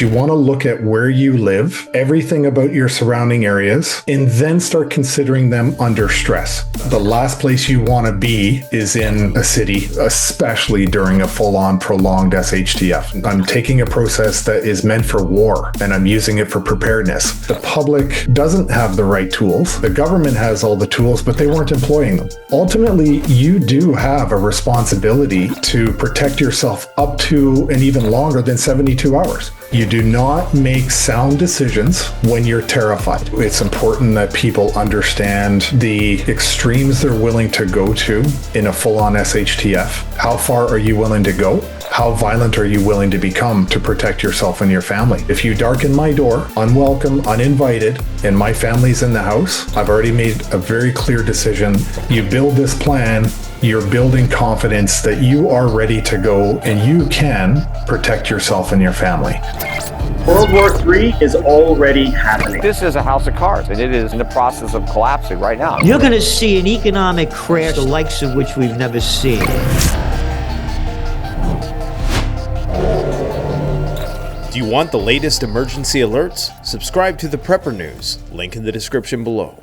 You want to look at where you live, everything about your surrounding areas, and then start considering them under stress. The last place you want to be is in a city, especially during a full-on prolonged SHTF. I'm taking a process that is meant for war, and I'm using it for preparedness. The public doesn't have the right tools. The government has all the tools, but they weren't employing them. Ultimately, you do have a responsibility to protect yourself up to and even longer than 72 hours. You do not make sound decisions when you're terrified. It's important that people understand the extremes they're willing to go to in a full-on SHTF. How far are you willing to go? How violent are you willing to become to protect yourself and your family? If you darken my door, unwelcome, uninvited, and my family's in the house, I've already made a very clear decision. You build this plan, you're building confidence that you are ready to go and you can protect yourself and your family. World War III is already happening. This is a house of cards, and it is in the process of collapsing right now. You're going to see an economic crash, the likes of which we've never seen. Do you want the latest emergency alerts? Subscribe to the Prepper News, link in the description below.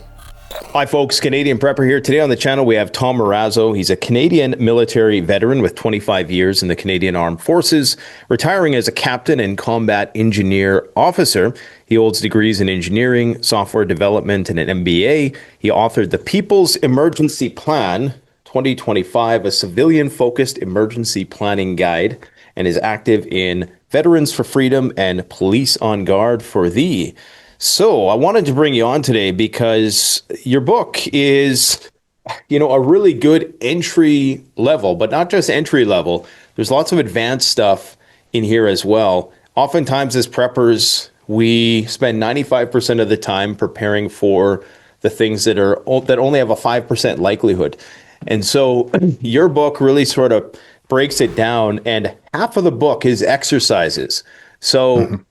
Hi folks, Canadian Prepper here. Today on the channel we have Tom Marazzo. He's a Canadian military veteran with 25 years in the Canadian Armed Forces, retiring as a captain and combat engineer officer. He holds degrees in engineering, software development, and an MBA. He authored the People's Emergency Plan 2025, a civilian-focused emergency planning guide, and is active in Veterans for Freedom and Police on Guard for Thee. So I wanted to bring you on today because your book is, a really good entry level, but not just entry level. There's lots of advanced stuff in here as well. Oftentimes as preppers, we spend 95% of the time preparing for the things that only have a 5% likelihood. And so your book really sort of breaks it down, and half of the book is exercises. So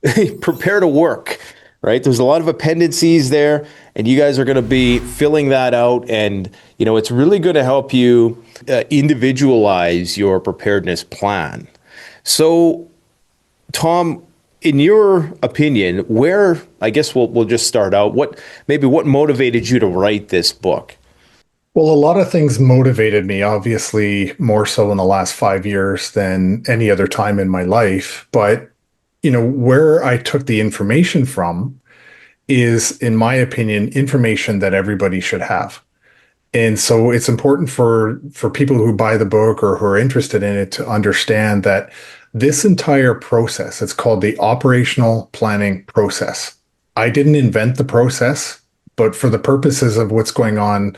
prepare to work. Right? There's a lot of appendices there, and you guys are going to be filling that out. And, it's really going to help you individualize your preparedness plan. So, Tom, in your opinion, I guess we'll just start out. What motivated you to write this book? Well, a lot of things motivated me, obviously more so in the last 5 years than any other time in my life. But where I took the information from is, in my opinion, information that everybody should have. And so it's important for people who buy the book or who are interested in it to understand that this entire process, it's called the operational planning process. I didn't invent the process, but for the purposes of what's going on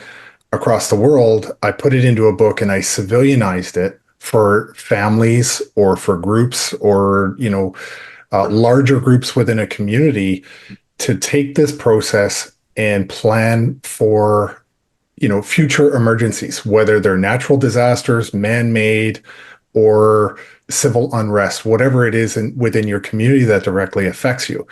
across the world, I put it into a book and I civilianized it for families or for groups or, larger groups within a community to take this process and plan for, future emergencies, whether they're natural disasters, man-made, or civil unrest, whatever it is within your community that directly affects you.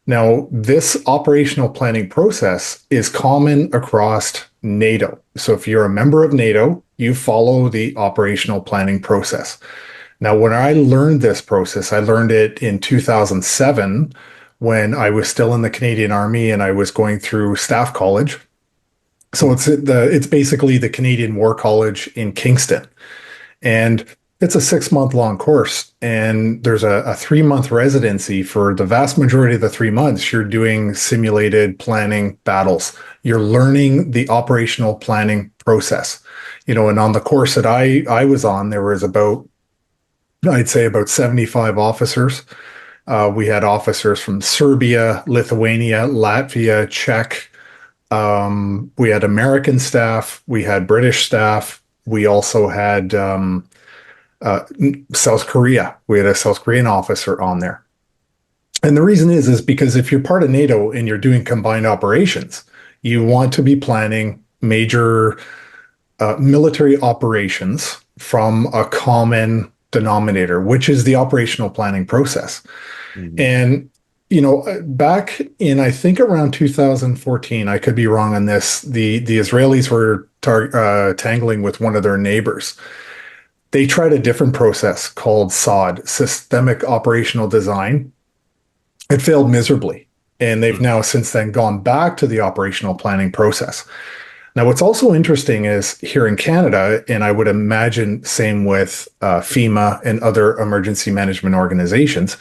Now, this operational planning process is common across NATO. So if you're a member of NATO, you follow the operational planning process. Now, when I learned this process, I learned it in 2007 when I was still in the Canadian Army and I was going through staff college. So it's basically the Canadian War College in Kingston. And it's a 6-month long course. And there's a 3-month residency. For the vast majority of the 3 months, you're doing simulated planning battles. You're learning the operational planning process. And on the course that I was on, there was I'd say about 75 officers. We had officers from Serbia, Lithuania, Latvia, Czech. We had American staff. We had British staff. We also had South Korea. We had a South Korean officer on there. And the reason is because if you're part of NATO and you're doing combined operations, you want to be planning major military operations from a common denominator, which is the operational planning process. Mm-hmm. And, back in, I think around 2014, I could be wrong on this, the Israelis were tangling with one of their neighbors. They tried a different process called SOD, Systemic Operational Design. It failed miserably. And they've now since then gone back to the operational planning process. Now, what's also interesting is here in Canada, and I would imagine same with FEMA and other emergency management organizations,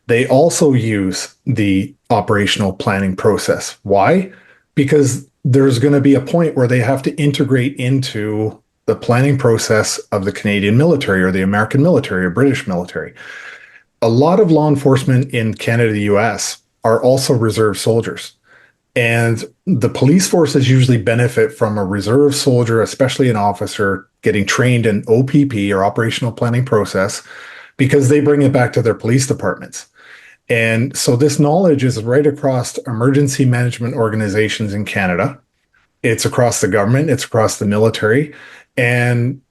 they also use the operational planning process. Why? Because there's going to be a point where they have to integrate into the planning process of the Canadian military or the American military or British military. A lot of law enforcement in Canada, the US, are also reserve soldiers. And the police forces usually benefit from a reserve soldier, especially an officer, getting trained in OPP or operational planning process because they bring it back to their police departments. And so this knowledge is right across emergency management organizations in Canada. It's across the government, it's across the military, and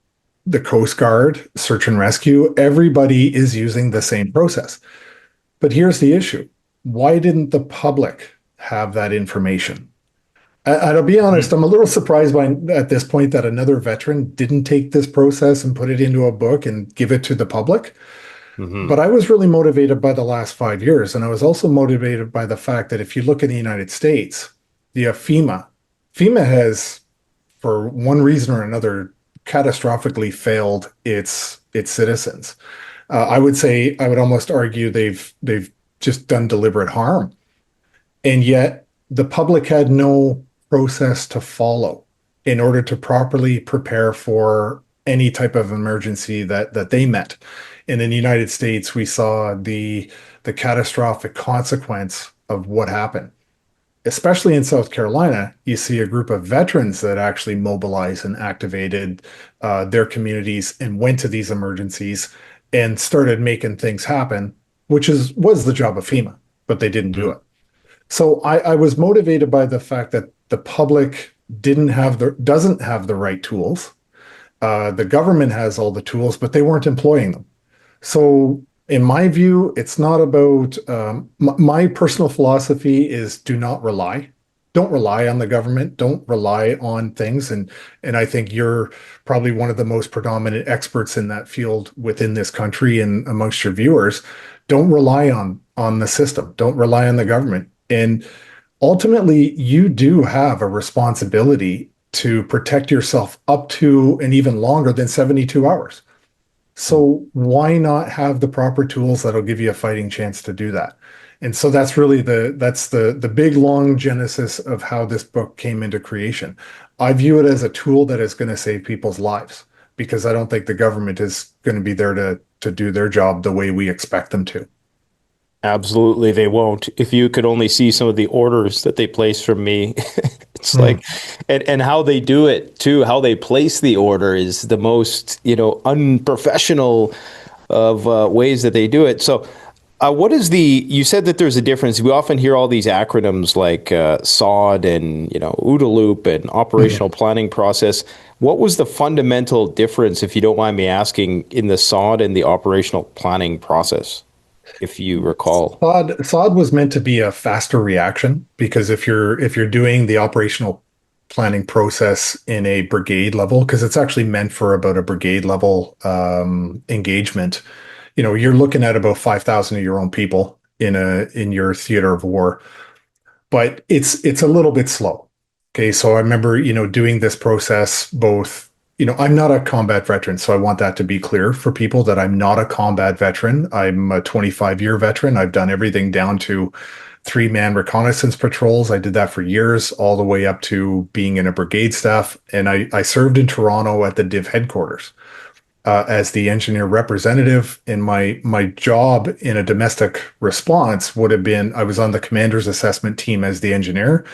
the Coast Guard, search and rescue. Everybody is using the same process. But here's the issue. Why didn't the public have that information? I'll be honest, I'm a little surprised by at this point that another veteran didn't take this process and put it into a book and give it to the public. But I was really motivated by the last 5 years. And I was also motivated by the fact that if you look in the United States, you have FEMA. FEMA has, for one reason or another, catastrophically failed its citizens. I would almost argue they've just done deliberate harm. And yet the public had no process to follow in order to properly prepare for any type of emergency that they met. And in the United States, we saw the catastrophic consequence of what happened. Especially in South Carolina, you see a group of veterans that actually mobilized and activated their communities and went to these emergencies and started making things happen, which was the job of FEMA, but they didn't do it. So I was motivated by the fact that the public doesn't have the right tools. The government has all the tools, but they weren't employing them. So in my view, it's not about my personal philosophy is do not rely. Don't rely on the government. Don't rely on things. And I think you're probably one of the most predominant experts in that field within this country and amongst your viewers. Don't rely on the system. Don't rely on the government. And ultimately, you do have a responsibility to protect yourself up to and even longer than 72 hours. So why not have the proper tools that'll give you a fighting chance to do that? And so that's really the big long genesis of how this book came into creation. I view it as a tool that is going to save people's lives because I don't think the government is going to be there to do their job the way we expect them to. Absolutely, they won't. If you could only see some of the orders that they place from me, it's like, and how they do it too, how they place the order is the most, unprofessional of ways that they do it. So you said that there's a difference. We often hear all these acronyms like SOD and, OODA loop and operational planning process. What was the fundamental difference, if you don't mind me asking, in the SOD and the operational planning process? If you recall, SOD was meant to be a faster reaction because if you're doing the operational planning process in a brigade level, because it's actually meant for about a brigade level engagement, you're looking at about 5,000 of your own people in your theater of war, but it's a little bit slow. Okay, so I remember doing this process both. I'm not a combat veteran, so I want that to be clear for people that I'm not a combat veteran. I'm a 25-year veteran. I've done everything down to 3-man reconnaissance patrols. I did that for years, all the way up to being in a brigade staff. And I served in Toronto at the Div headquarters as the engineer representative. And my job in a domestic response would have been, I was on the commander's assessment team as the engineer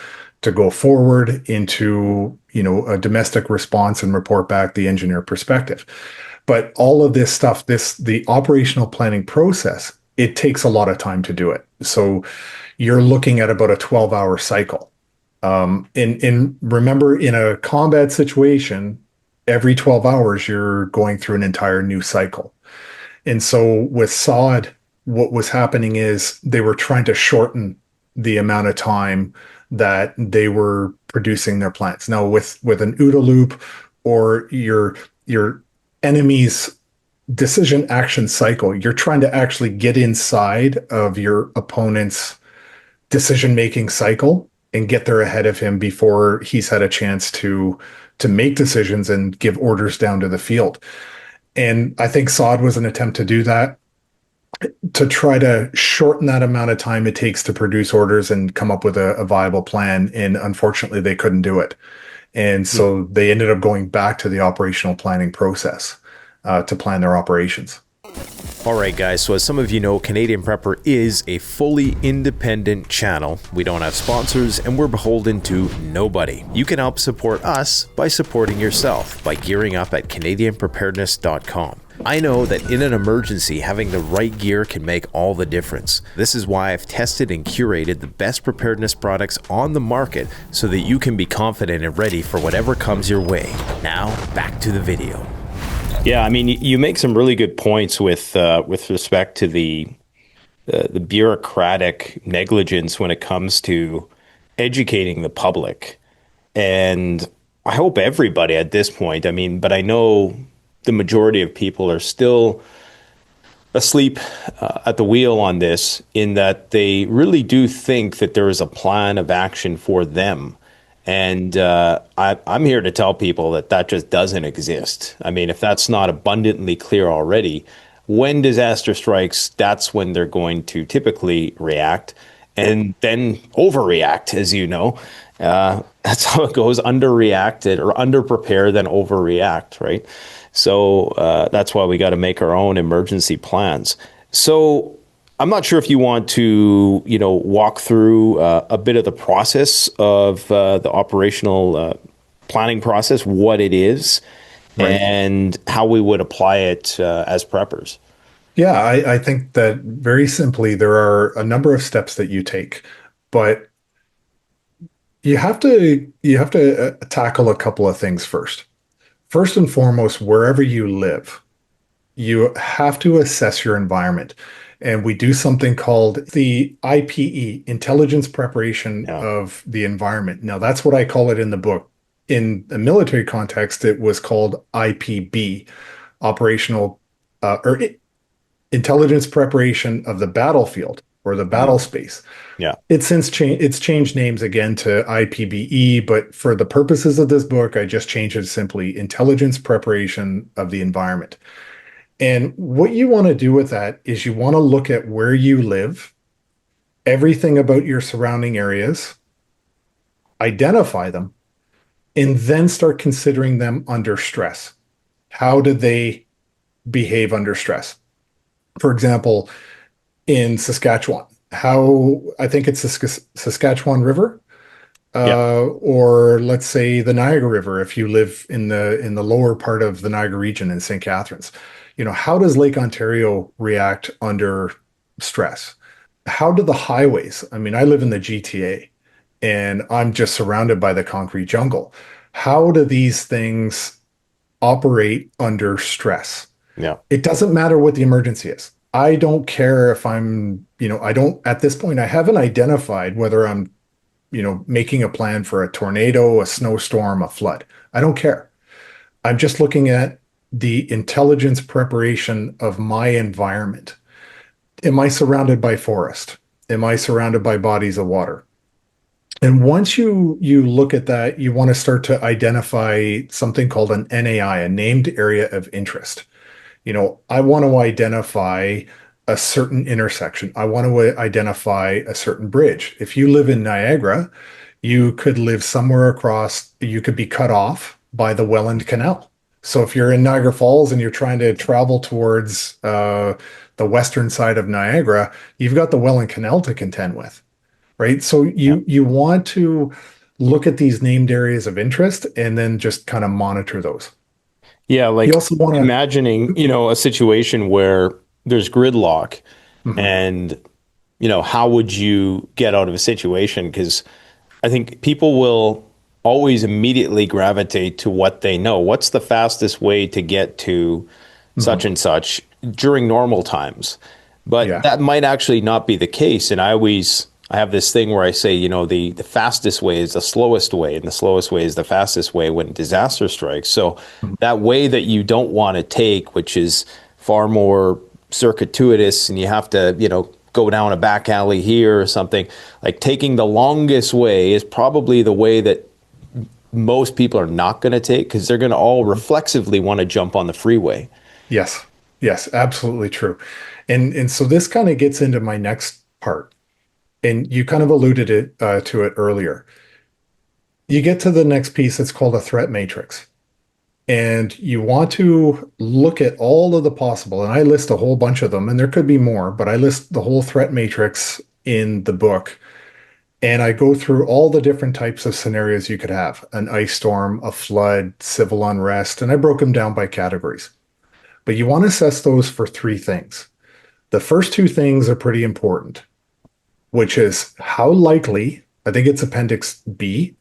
to go forward into, a domestic response and report back the engineer perspective. But all of this stuff, the operational planning process, it takes a lot of time to do it. So you're looking at about a 12-hour cycle. And remember, in a combat situation, every 12 hours, you're going through an entire new cycle. And so with SOD, what was happening is they were trying to shorten the amount of time that they were producing their plans. Now with an OODA loop or your enemy's decision action cycle. You're trying to actually get inside of your opponent's decision making cycle and get there ahead of him before he's had a chance to make decisions and give orders down to the field. And I think SOD was an attempt to do that, to try to shorten that amount of time it takes to produce orders and come up with a viable plan. And unfortunately, they couldn't do it. And so they ended up going back to the operational planning process to plan their operations. All right, guys. So as some of you know, Canadian Prepper is a fully independent channel. We don't have sponsors and we're beholden to nobody. You can help support us by supporting yourself by gearing up at CanadianPreparedness.com. I know that in an emergency, having the right gear can make all the difference. This is why I've tested and curated the best preparedness products on the market so that you can be confident and ready for whatever comes your way. Now, back to the video. Yeah, I mean, you make some really good points with respect to the bureaucratic negligence when it comes to educating the public. And I hope everybody at this point, I mean, but I know the majority of people are still asleep at the wheel on this, in that they really do think that there is a plan of action for them. And I'm here to tell people that that just doesn't exist. I mean, if that's not abundantly clear already, when disaster strikes, that's when they're going to typically react and then overreact, as you know. That's how it goes: underreacted or underprepare, then overreact, right? So that's why we got to make our own emergency plans. So I'm not sure if you want to, walk through a bit of the process of the operational planning process, what it is, right, and how we would apply it as preppers. Yeah, I think that very simply, there are a number of steps that you take, but you have to tackle a couple of things first. First and foremost, wherever you live, you have to assess your environment. And we do something called the IPE, Intelligence Preparation of the Environment. Now, that's what I call it in the book. In the military context, it was called IPB, Operational or Intelligence Preparation of the Battlefield or the battle space. Yeah. It's changed names again to IPBE, but for the purposes of this book, I just changed it simply Intelligence Preparation of the Environment. And what you want to do with that is you want to look at where you live, everything about your surrounding areas, identify them, and then start considering them under stress. How do they behave under stress? For example, in Saskatchewan, I think it's the Saskatchewan River, or let's say the Niagara River, if you live in the lower part of the Niagara region in St. Catharines. How does Lake Ontario react under stress? How do the highways? I mean, I live in the GTA and I'm just surrounded by the concrete jungle. How do these things operate under stress? Yeah. It doesn't matter what the emergency is. I don't care if at this point, I haven't identified whether I'm, making a plan for a tornado, a snowstorm, a flood. I don't care. I'm just looking at the intelligence preparation of my environment. Am I surrounded by forest? Am I surrounded by bodies of water? And once you look at that, you want to start to identify something called an NAI, a named area of interest. I want to identify a certain intersection. I want to identify a certain bridge. If you live in Niagara, you could live somewhere you could be cut off by the Welland Canal. So if you're in Niagara Falls and you're trying to travel towards the western side of Niagara, you've got the Welland Canal to contend with, right? So you want to look at these named areas of interest and then just kind of monitor those. Yeah, like you also want to imagining, a situation where there's gridlock, and, how would you get out of a situation? Because I think people will always immediately gravitate to what they know. What's the fastest way to get to such and such during normal times? But that might actually not be the case. And I have this thing where I say, the fastest way is the slowest way, and the slowest way is the fastest way when disaster strikes. So that way that you don't want to take, which is far more circuitous and you have to, go down a back alley here or something. Like taking the longest way is probably the way that most people are not going to take, because they're going to all reflexively want to jump on the freeway. Yes. Yes, absolutely true. And so this kind of gets into my next part. And you kind of alluded to it earlier. You get to the next piece, it's called a threat matrix. And you want to look at all of the possible, and I list a whole bunch of them, and there could be more, but I list the whole threat matrix in the book. And I go through all the different types of scenarios you could have: an ice storm, a flood, civil unrest, and I broke them down by categories. But you want to assess those for three things. The first two things are pretty important, which is how likely, I think it's Appendix B,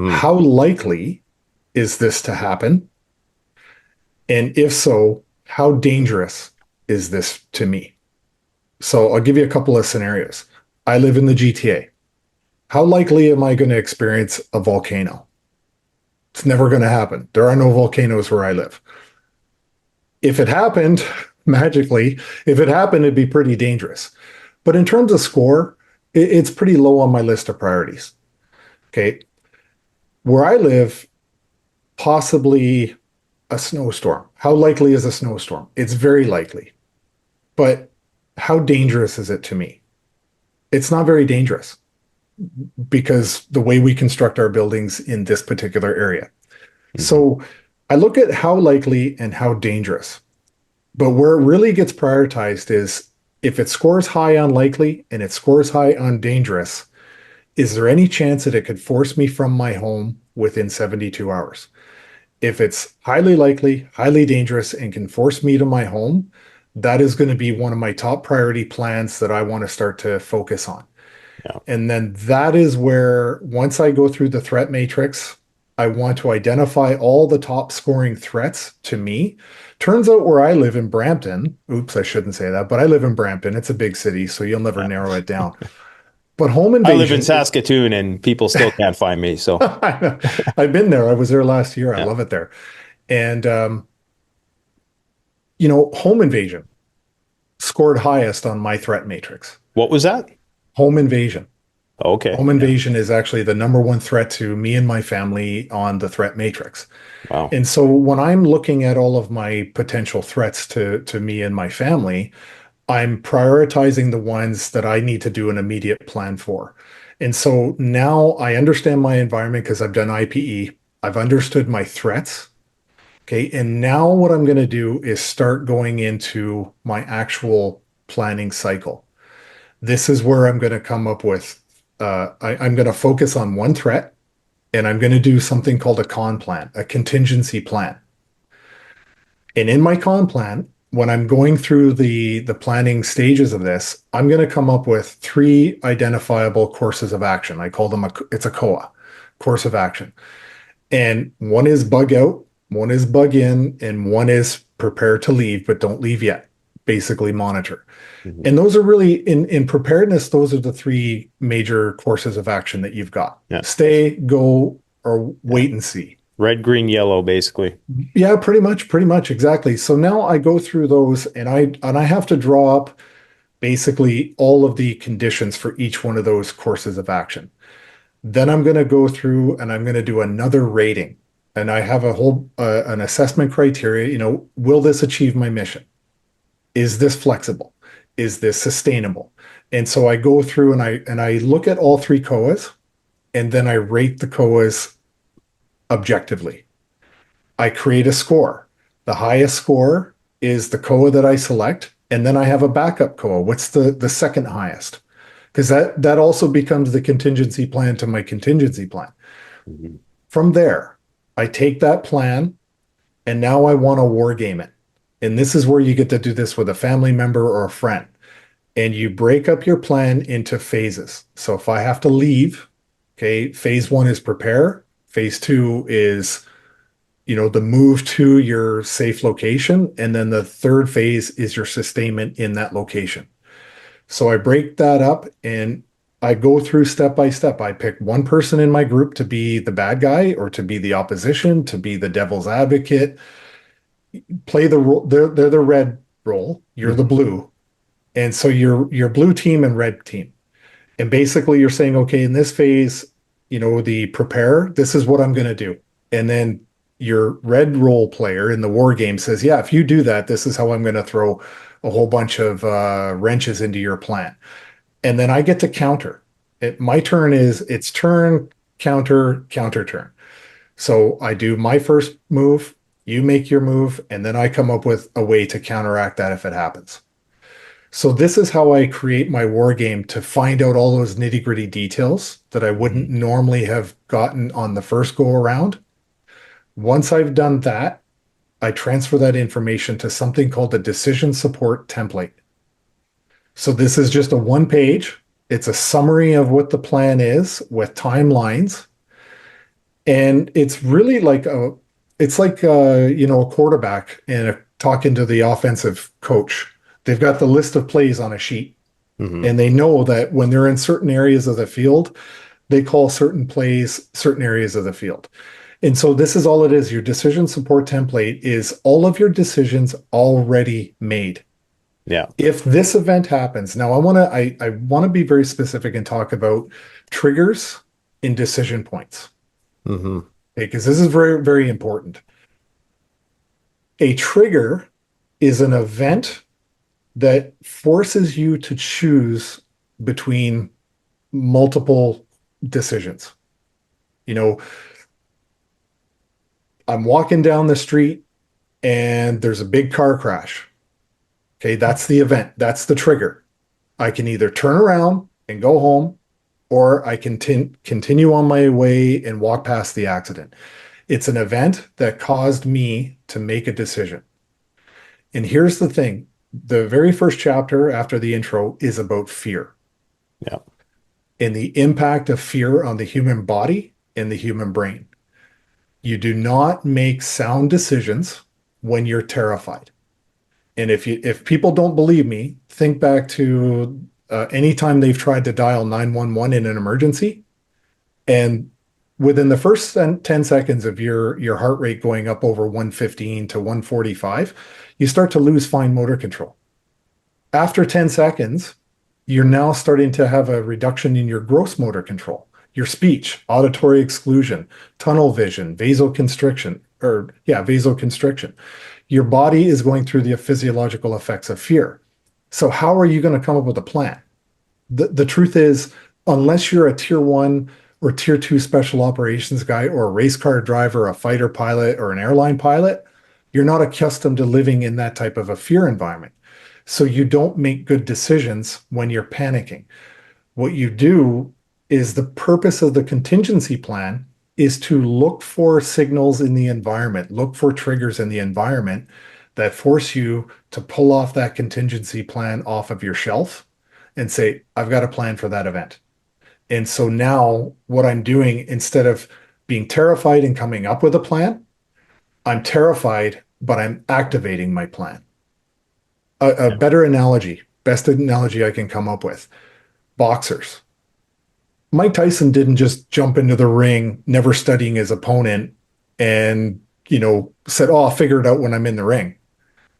how likely is this to happen? And if so, how dangerous is this to me? So I'll give you a couple of scenarios. I live in the GTA. How likely am I going to experience a volcano? It's never going to happen. There are no volcanoes where I live. If it happened, magically, if it happened, it'd be pretty dangerous. But in terms of score, it's pretty low on my list of priorities. Okay. Where I live, possibly a snowstorm. How likely is a snowstorm? It's very likely. But how dangerous is it to me? It's not very dangerous, because the way we construct our buildings in this particular area. So I look at how likely and how dangerous. But where it really gets prioritized is if it scores high on likely and it scores high on dangerous, is there any chance that it could force me from my home within 72 hours? If it's highly likely, highly dangerous, and can force me to my home, that is going to be one of my top priority plans that I want to start to focus on. Yeah. And then that is where, once I go through the threat matrix, I want to identify all the top scoring threats to me. Turns out where I live in Brampton, oops, I shouldn't say that, but I live in Brampton. It's a big city, so you'll never narrow it down. But home invasion. I live in Saskatoon and people still can't find me. So I've been there. I was there last year. I love it there. And, home invasion scored highest on my threat matrix. What was that? Home invasion. Okay. Home invasion is actually the number one threat to me and my family on the threat matrix. Wow. And so when I'm looking at all of my potential threats to me and my family, I'm prioritizing the ones that I need to do an immediate plan for. And so now I understand my environment because I've done IPE. I've understood my threats. Okay. And now what I'm going to do is start going into my actual planning cycle. This is where I'm going to come up with, I'm going to focus on one threat, and I'm going to do something called a con plan, a contingency plan. And in my con plan, when I'm going through the planning stages of this, I'm going to come up with three identifiable courses of action. I call them it's a COA, course of action. And one is bug out, one is bug in, and one is prepare to leave, but don't leave yet. Basically monitor. Mm-hmm. And those are really, in preparedness, those are the three major courses of action that you've got. Yeah. Stay, go, or wait and see. Red, green, yellow, basically. Yeah, pretty much, exactly. So now I go through those, and I have to draw up basically all of the conditions for each one of those courses of action. Then I'm going to go through and I'm going to do another rating, and I have a whole an assessment criteria. Will this achieve my mission? Is this flexible? Is this sustainable? And so I go through and I look at all three COAs, and then I rate the COAs objectively. I create a score. The highest score is the COA that I select, and then I have a backup COA. What's the second highest? Because that also becomes the contingency plan to my contingency plan. Mm-hmm. From there, I take that plan, and now I want to war game it. And this is where you get to do this with a family member or a friend. And you break up your plan into phases. So if I have to leave, okay, phase one is prepare. Phase two is, the move to your safe location. And then the third phase is your sustainment in that location. So I break that up and I go through step by step. I pick one person in my group to be the bad guy or to be the opposition, to be the devil's advocate. Play the role. They're the red role, you're the blue. And so you're blue team and red team. And basically you're saying, okay, in this phase, the prepare, this is what I'm going to do. And then your red role player in the war game says, yeah, if you do that, this is how I'm going to throw a whole bunch of wrenches into your plan. And then I get to counter. My turn is it's turn, counter, counter turn. So I do my first move, you make your move, and then I come up with a way to counteract that if it happens. So this is how I create my war game, to find out all those nitty-gritty details that I wouldn't normally have gotten on the first go around. Once I've done that, I transfer that information to something called the decision support template. So this is just a one page. It's a summary of what the plan is with timelines. And it's really like a quarterback and talking to the offensive coach. They've got the list of plays on a sheet, and they know that when they're in certain areas of the field, they call certain plays certain areas of the field. And so this is all it is. Your decision support template is all of your decisions already made. Yeah. If this event happens, now I want to be very specific and talk about triggers in decision points. Okay, because this is very, very important. A trigger is an event that forces you to choose between multiple decisions. I'm walking down the street and there's a big car crash. Okay, that's the event. That's the trigger. I can either turn around and go home, or I can continue on my way and walk past the accident. It's an event that caused me to make a decision. And here's the thing. The very first chapter after the intro is about fear. Yeah. And the impact of fear on the human body and the human brain. You do not make sound decisions when you're terrified. And if people don't believe me, think back to any time they've tried to dial 911 in an emergency, and within the first 10 seconds of your heart rate going up over 115 to 145, you start to lose fine motor control. After 10 seconds, you're now starting to have a reduction in your gross motor control, your speech, auditory exclusion, tunnel vision, vasoconstriction. Your body is going through the physiological effects of fear. So how are you going to come up with a plan? The truth is, unless you're a tier 1 or tier 2 special operations guy, or a race car driver, a fighter pilot, or an airline pilot, you're not accustomed to living in that type of a fear environment. So you don't make good decisions when you're panicking. What you do is, the purpose of the contingency plan is to look for signals in the environment, look for triggers in the environment that force you to pull off that contingency plan off of your shelf and say, I've got a plan for that event. And so now what I'm doing, instead of being terrified and coming up with a plan, I'm terrified, but I'm activating my plan. A better analogy, best analogy I can come up with, boxers. Mike Tyson didn't just jump into the ring, never studying his opponent, and, said, oh, I'll figure it out when I'm in the ring.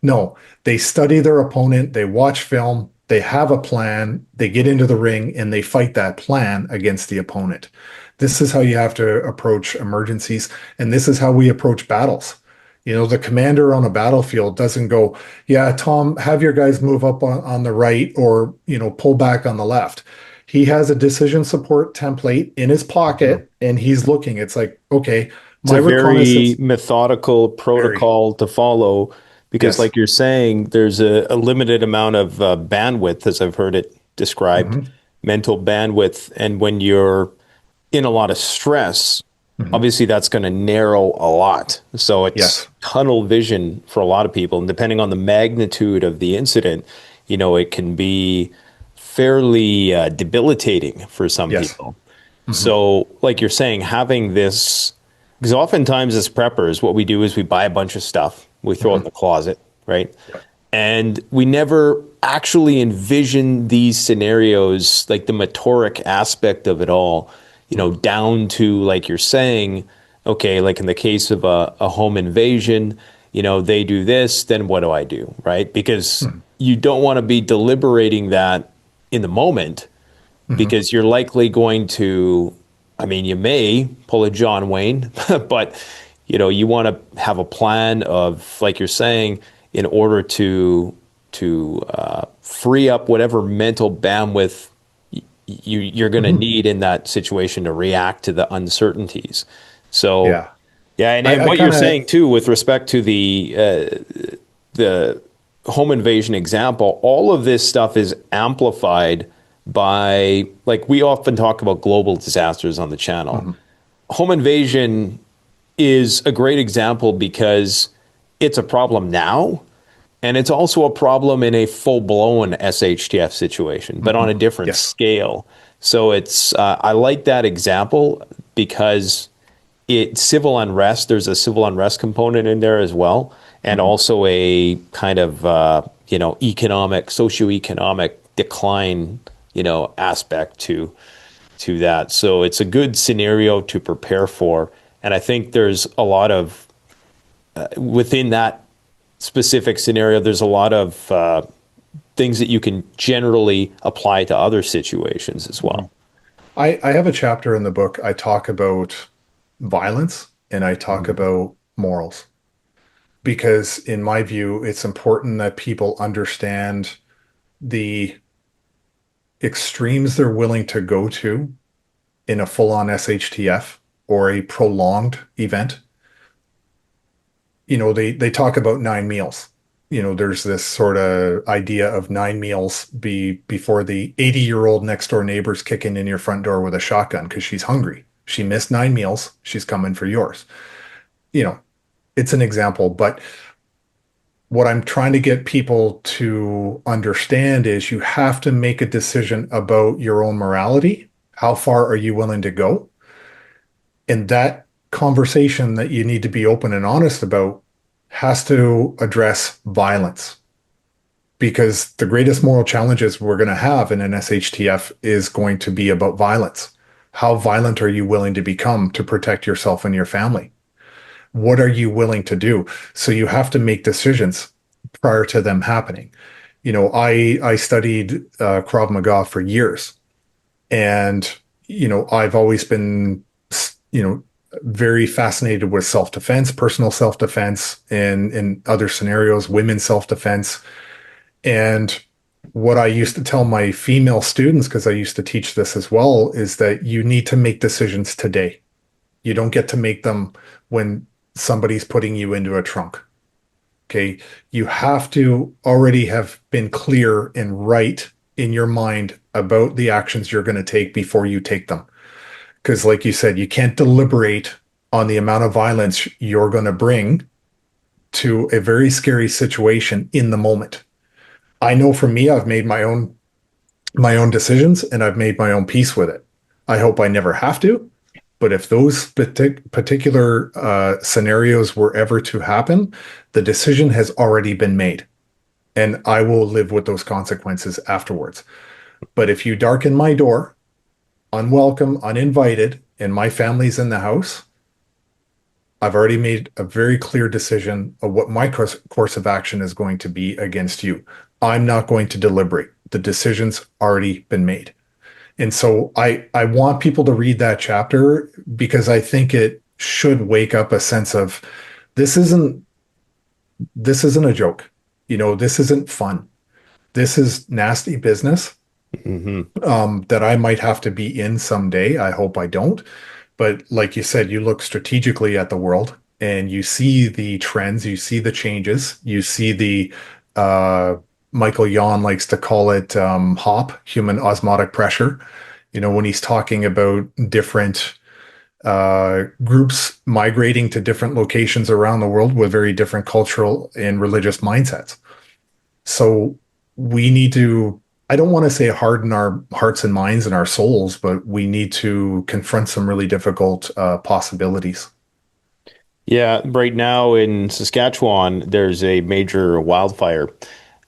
No, they study their opponent, they watch film, they have a plan, they get into the ring, and they fight that plan against the opponent. This is how you have to approach emergencies, and this is how we approach battles. The commander on a battlefield doesn't go, yeah, Tom, have your guys move up on the right, or, pull back on the left. He has a decision support template in his pocket, and he's looking. It's like, okay, it's a very methodical protocol to follow, because like you're saying, there's a limited amount of bandwidth, as I've heard it described, mental bandwidth. And when you're in a lot of stress, obviously that's going to narrow a lot. So it's tunnel vision for a lot of people. And depending on the magnitude of the incident, it can be fairly debilitating for some people. So like you're saying, having this, because oftentimes as preppers, what we do is we buy a bunch of stuff, we throw it in the closet, right? And we never actually envision these scenarios, like the motoric aspect of it all, down to, like you're saying, okay, like in the case of a home invasion, they do this, then what do I do, right? Because you don't want to be deliberating that in the moment, because you're likely going to, I mean, you may pull a John Wayne, but you want to have a plan of, like you're saying, in order to free up whatever mental bandwidth you're going to need in that situation to react to the uncertainties. So, Yeah. yeah, and I what you're kind of, saying too, with respect to the home invasion example, all of this stuff is amplified by, like, we often talk about global disasters on the channel. Home invasion is a great example because it's a problem now, and it's also a problem in a full-blown SHTF situation, but on a different yes. scale. So it's I like that example because it's civil unrest. There's a civil unrest component in there as well, and also a kind of socioeconomic decline aspect to that. So it's a good scenario to prepare for, and I think there's a lot of within that specific scenario, there's a lot of things that you can generally apply to other situations as well. I have a chapter in the book. I talk about violence and I talk about morals, because in my view, it's important that people understand the extremes they're willing to go to in a full-on SHTF or a prolonged event. They talk about 9 meals. There's this sort of idea of 9 meals before the 80-year-old next door neighbor's kicking in your front door with a shotgun because she's hungry. She missed 9 meals. She's coming for yours. It's an example, but what I'm trying to get people to understand is you have to make a decision about your own morality. How far are you willing to go? And that conversation that you need to be open and honest about has to address violence, because the greatest moral challenges we're going to have in an SHTF is going to be about violence. How violent are you willing to become to protect yourself and your family? What are you willing to do? So you have to make decisions prior to them happening. I studied Krav Maga for years, and I've always been very fascinated with self-defense, personal self-defense, and in other scenarios, women's self-defense. And what I used to tell my female students, because I used to teach this as well, is that you need to make decisions today. You don't get to make them when somebody's putting you into a trunk. Okay. You have to already have been clear and right in your mind about the actions you're going to take before you take them. Because, like you said, you can't deliberate on the amount of violence you're going to bring to a very scary situation in the moment. I know for me, I've made my own decisions and I've made my own peace with it. I hope I never have to. But if those particular scenarios were ever to happen, the decision has already been made, and I will live with those consequences afterwards. But if you darken my door, unwelcome, uninvited, and my family's in the house, I've already made a very clear decision of what my course of action is going to be against you. I'm not going to deliberate. The decision's already been made. And so I want people to read that chapter, because I think it should wake up a sense of this isn't a joke. This isn't fun. This is nasty business that I might have to be in someday. I hope I don't. But like you said, you look strategically at the world and you see the trends, you see the changes, you see the Michael Yon likes to call it HOP, human osmotic pressure. When he's talking about different groups migrating to different locations around the world with very different cultural and religious mindsets. So we need to, I don't want to say harden our hearts and minds and our souls, but we need to confront some really difficult possibilities. Yeah, right now in Saskatchewan, there's a major wildfire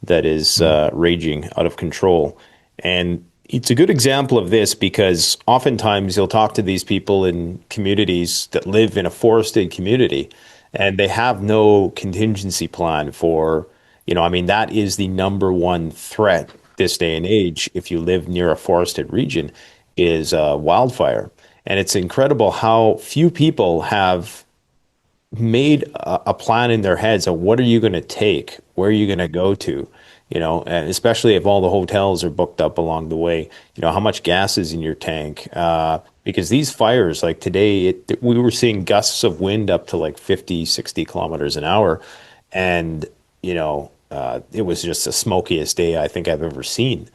that is raging out of control. And it's a good example of this because oftentimes you'll talk to these people in communities that live in a forested community, and they have no contingency plan for, I mean, that is the number one threat this day and age. If you live near a forested region, is wildfire. And it's incredible how few people have made a plan in their heads of what are you going to take, where are you going to go to, and especially if all the hotels are booked up along the way, how much gas is in your tank. Because these fires, like today, we were seeing gusts of wind up to like 50, 60 kilometers an hour. And, it was just the smokiest day I think I've ever seen.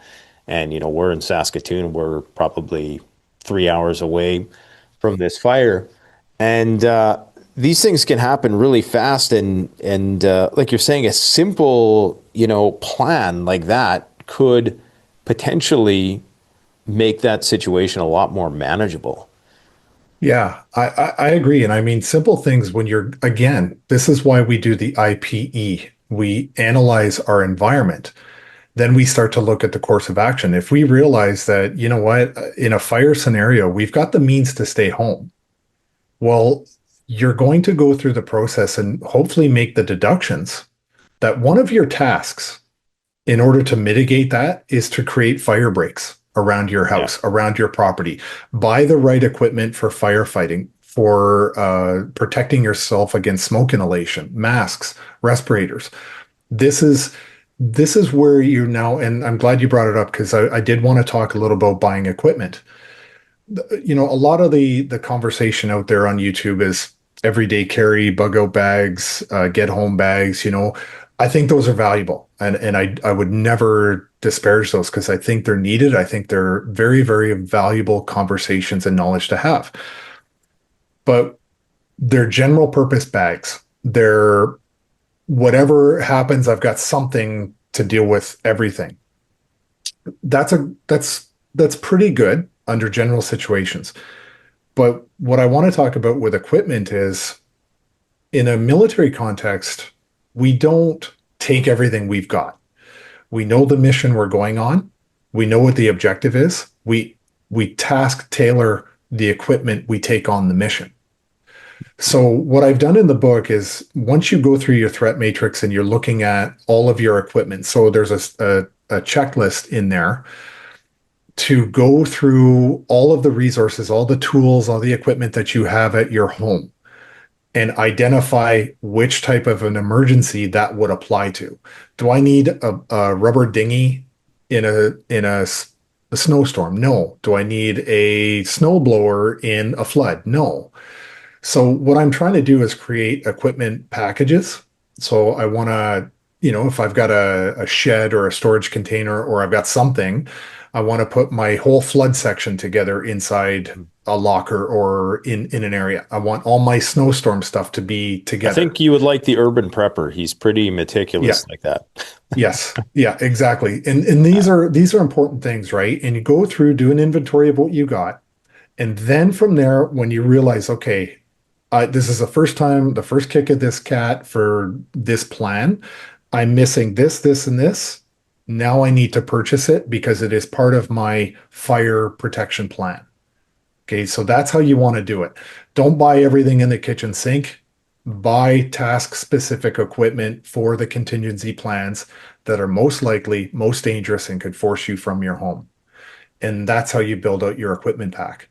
And, we're in Saskatoon, we're probably 3 hours away from this fire. And these things can happen really fast. And like you're saying, a simple, plan like that could potentially make that situation a lot more manageable. Yeah, I agree. And I mean, simple things when again, this is why we do the IPE. We analyze our environment. Then we start to look at the course of action. If we realize that, you know what, in a fire scenario, we've got the means to stay home. Well, you're going to go through the process and hopefully make the deductions that one of your tasks in order to mitigate that is to create fire breaks around your house, around your property, buy the right equipment for firefighting, for protecting yourself against smoke inhalation, masks, respirators. This is where you now, and I'm glad you brought it up because I did want to talk a little about buying equipment. A lot of the conversation out there on YouTube is everyday carry, bug out bags, get home bags. I think those are valuable, and I would never disparage those because I think they're needed. I think they're very, very valuable conversations and knowledge to have. But they're general purpose bags. They're whatever happens, I've got something to deal with everything. That's pretty good under general situations. But what I want to talk about with equipment is in a military context, we don't take everything we've got. We know the mission we're going on. We know what the objective is. We task tailor the equipment we take on the mission. So what I've done in the book is once you go through your threat matrix and you're looking at all of your equipment, so there's a checklist in there to go through all of the resources, all the tools, all the equipment that you have at your home and identify which type of an emergency that would apply to. Do I need a rubber dinghy in a snowstorm? No. Do I need a snowblower in a flood? No. So what I'm trying to do is create equipment packages. So I want to, if I've got a shed or a storage container or I've got something, I want to put my whole flood section together inside a locker or in an area. I want all my snowstorm stuff to be together. I think you would like the urban prepper. He's pretty meticulous like that. Yes. Yeah, exactly. And these are important things, right? And you go through, do an inventory of what you got. And then from there, when you realize, okay, this is the first kick of this cat for this plan. I'm missing this, this, and this. Now I need to purchase it because it is part of my fire protection plan. Okay, so that's how you want to do it. Don't buy everything in the kitchen sink. Buy task-specific equipment for the contingency plans that are most likely, most dangerous, and could force you from your home. And that's how you build out your equipment pack.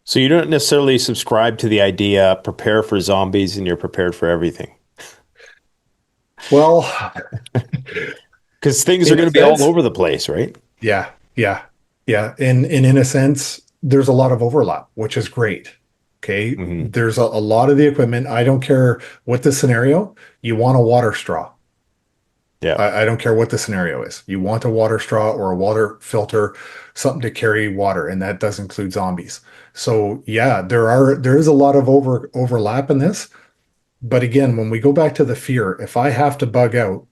So you don't necessarily subscribe to the idea, prepare for zombies and you're prepared for everything. Well, because things are going to be all over the place, right? Yeah. And in a sense, there's a lot of overlap, which is great. Okay. Mm-hmm. There's a lot of the equipment. I don't care what the scenario, you want a water straw. Yeah. I don't care what the scenario is. You want a water straw or a water filter, something to carry water, and that does include zombies. So yeah, there is a lot of overlap in this. But again, when we go back to the fear, if I have to bug out,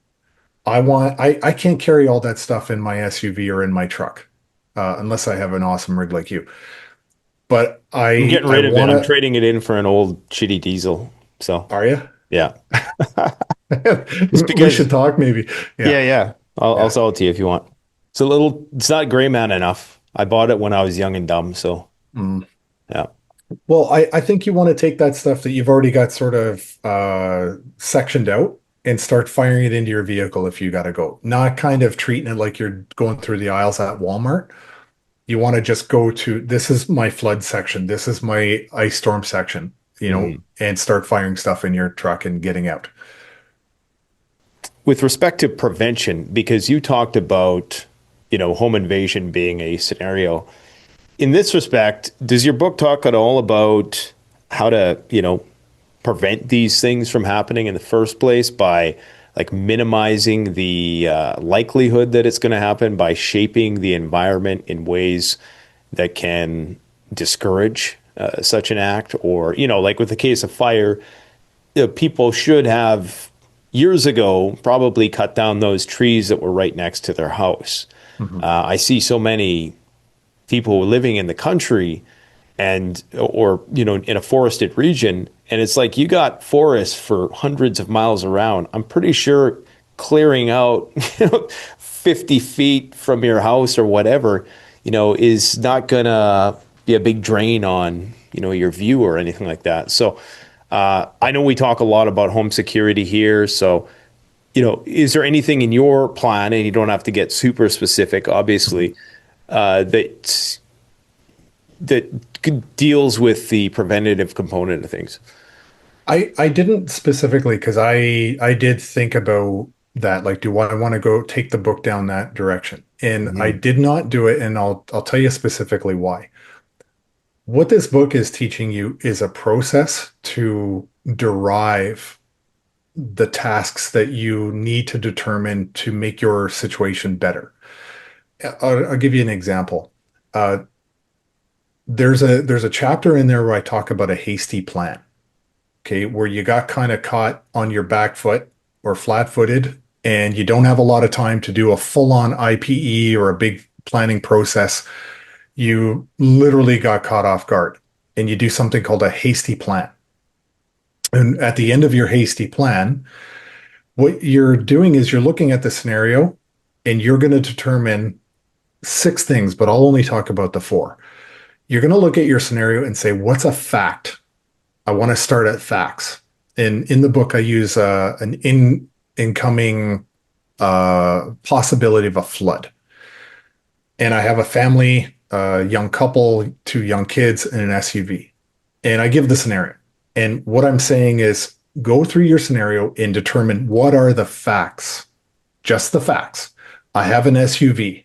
I can't carry all that stuff in my SUV or in my truck, unless I have an awesome rig like you. But I'm getting rid of it. I'm trading it in for an old shitty diesel. So are you? Yeah. We should talk maybe. Yeah. I'll sell it to you if you want. It's not gray man enough. I bought it when I was young and dumb. So yeah. Well, I think you want to take that stuff that you've already got sort of sectioned out and start firing it into your vehicle if you got to go. Not kind of treating it like you're going through the aisles at Walmart. You want to just go to, this is my flood section, this is my ice storm section, and start firing stuff in your truck and getting out. With respect to prevention, because you talked about, home invasion being a scenario. In this respect, does your book talk at all about how to, prevent these things from happening in the first place by like minimizing the likelihood that it's going to happen by shaping the environment in ways that can discourage such an act? Or, like with the case of fire, people should have years ago probably cut down those trees that were right next to their house. I see so many people living in the country or in a forested region, and it's like you got forests for hundreds of miles around. I'm pretty sure clearing out 50 feet from your house or whatever is not gonna be a big drain on your view or anything like that. So I know we talk a lot about home security here, so is there anything in your plan, and you don't have to get super specific obviously, that deals with the preventative component of things? I didn't specifically, because I did think about that. Like, do I want to go take the book down that direction? And I did not do it, and I'll tell you specifically why. What this book is teaching you is a process to derive the tasks that you need to determine to make your situation better. I'll give you an example. There's a chapter in there where I talk about a hasty plan. Okay, where you got kind of caught on your back foot or flat-footed, and you don't have a lot of time to do a full-on IPE or a big planning process. You literally got caught off guard, and you do something called a hasty plan. And at the end of your hasty plan, what you're doing is you're looking at the scenario, and you're going to determine 6 things, but I'll only talk about the 4. You're going to look at your scenario and say, what's a fact? I want to start at facts. And in the book, I use an incoming possibility of a flood. And I have a family, a young couple, 2 young kids, and an SUV. And I give the scenario. And what I'm saying is go through your scenario and determine what are the facts, just the facts. I have an SUV.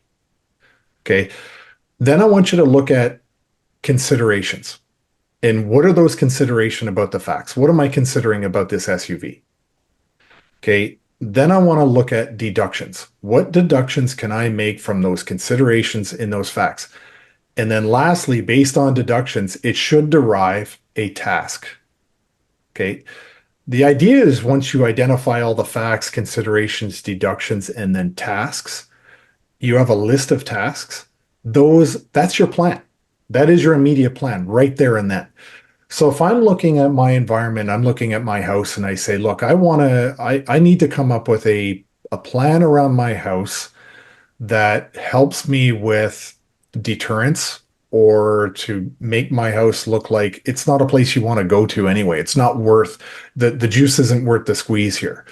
Okay. Then I want you to look at considerations. And what are those considerations about the facts? What am I considering about this SUV? Okay. Then I want to look at deductions. What deductions can I make from those considerations in those facts? And then lastly, based on deductions, it should derive a task. Okay. The idea is once you identify all the facts, considerations, deductions, and then tasks, you have a list of tasks. That's your plan. That is your immediate plan right there and then. So if I'm looking at my environment, I'm looking at my house and I say, look, I need to come up with a plan around my house that helps me with deterrence, or to make my house look like it's not a place you want to go to anyway. It's not worth the juice isn't worth the squeeze here.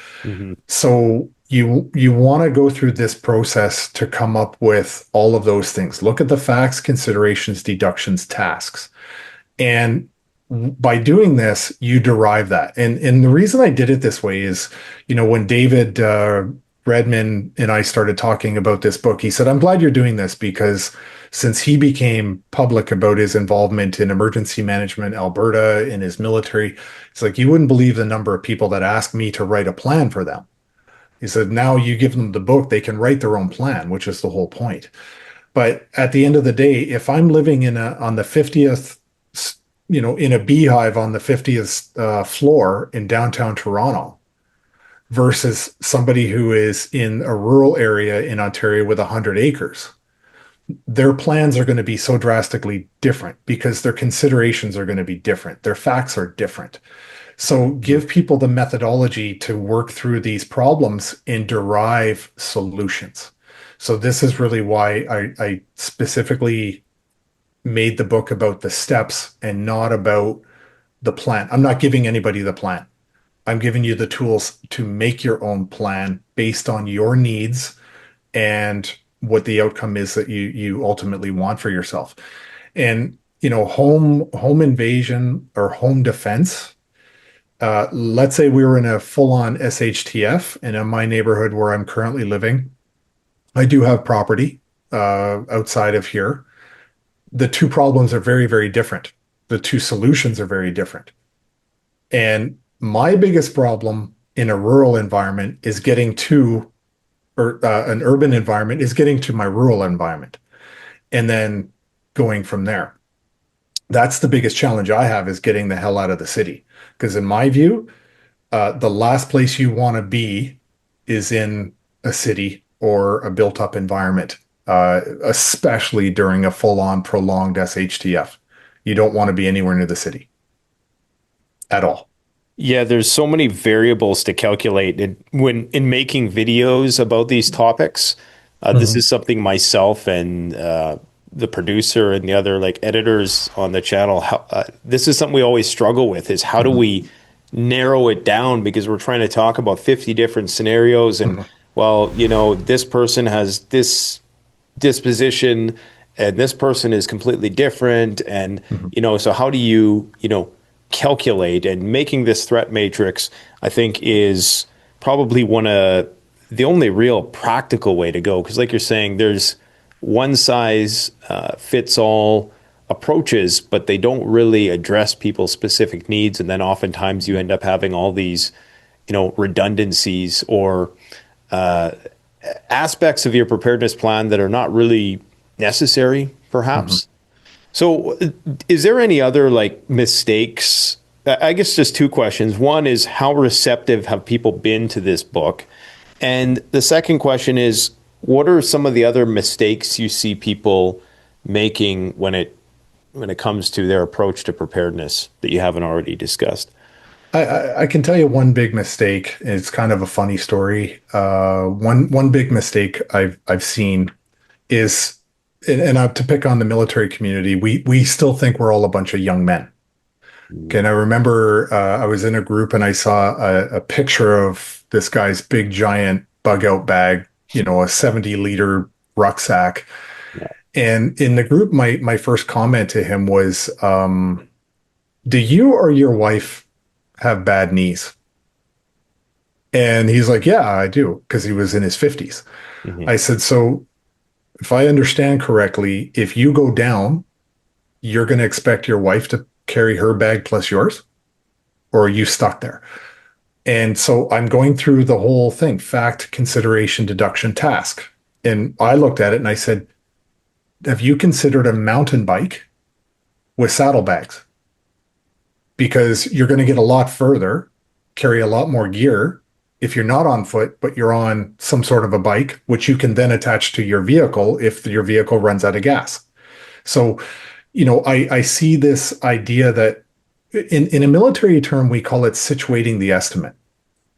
So you want to go through this process to come up with all of those things. Look at the facts, considerations, deductions, tasks. And by doing this, you derive that. And the reason I did it this way is, when David Redman and I started talking about this book, he said, I'm glad you're doing this, because since he became public about his involvement in emergency management, Alberta, in his military, it's like, you wouldn't believe the number of people that ask me to write a plan for them. He said, now you give them the book, they can write their own plan, which is the whole point. But at the end of the day, if I'm living on the 50th, in a beehive on the 50th floor in downtown Toronto, versus somebody who is in a rural area in Ontario with 100 acres, their plans are going to be so drastically different because their considerations are going to be different. Their facts are different. So give people the methodology to work through these problems and derive solutions. So this is really why I specifically made the book about the steps and not about the plan. I'm not giving anybody the plan. I'm giving you the tools to make your own plan based on your needs and what the outcome is that you ultimately want for yourself. And home invasion or home defense. Let's say we were in a full-on SHTF, and in my neighborhood where I'm currently living, I do have property outside of here. The two problems are very, very different. The two solutions are very different. And my biggest problem in a rural environment is getting to, or an urban environment is getting to my rural environment and then going from there. That's the biggest challenge I have, is getting the hell out of the city. Because in my view, the last place you want to be is in a city or a built-up environment, especially during a full-on prolonged SHTF. You don't want to be anywhere near the city at all. Yeah, there's so many variables to calculate when in making videos about these topics. This is something myself and the producer and the other like editors on the channel. This is something we always struggle with: is how do we narrow it down, because we're trying to talk about 50 different scenarios, and well, this person has this disposition and this person is completely different, and so how do you calculate? And making this threat matrix, I think, is probably one of the only real practical way to go, because like you're saying, there's one size fits all approaches, but they don't really address people's specific needs, and then oftentimes you end up having all these redundancies or aspects of your preparedness plan that are not really necessary, perhaps. So is there any other like mistakes? I guess just two questions. One is, how receptive have people been to this book? And the second question is, what are some of the other mistakes you see people making when it comes to their approach to preparedness that you haven't already discussed? I can tell you one big mistake. It's kind of a funny story. One big mistake I've seen is, and to pick on the military community, we still think we're all a bunch of young men. Okay, and I remember I was in a group and I saw a picture of this guy's big giant bug out bag, a 70-liter rucksack. Yeah. And in the group, my first comment to him was, do you or your wife have bad knees? And he's like, yeah, I do, because he was in his 50s. I said, so if I understand correctly, if you go down, you're going to expect your wife to carry her bag plus yours? Or are you stuck there? And so I'm going through the whole thing: fact, consideration, deduction, task. And I looked at it and I said, have you considered a mountain bike with saddlebags? Because you're going to get a lot further, carry a lot more gear if you're not on foot, but you're on some sort of a bike, which you can then attach to your vehicle if your vehicle runs out of gas. So, I see this idea that in a military term, we call it situating the estimate.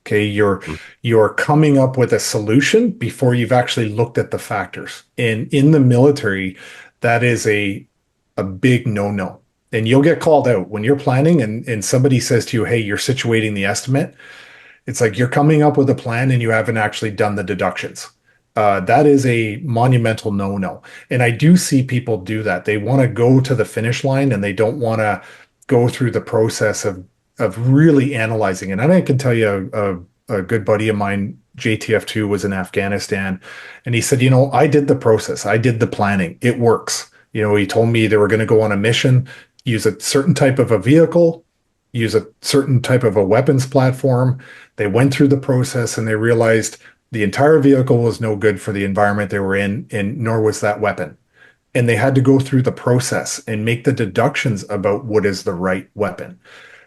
Okay, you're coming up with a solution before you've actually looked at the factors. And in the military, that is a big no-no. And you'll get called out when you're planning and somebody says to you, hey, you're situating the estimate. It's like you're coming up with a plan and you haven't actually done the deductions. That is a monumental no-no. And I do see people do that. They want to go to the finish line and they don't want to go through the process of really analyzing it. And I can tell you a good buddy of mine, JTF2, was in Afghanistan, and he said, I did the process. I did the planning. It works. He told me they were going to go on a mission, use a certain type of a vehicle, use a certain type of a weapons platform. They went through the process and they realized the entire vehicle was no good for the environment they were in, and nor was that weapon. And they had to go through the process and make the deductions about what is the right weapon.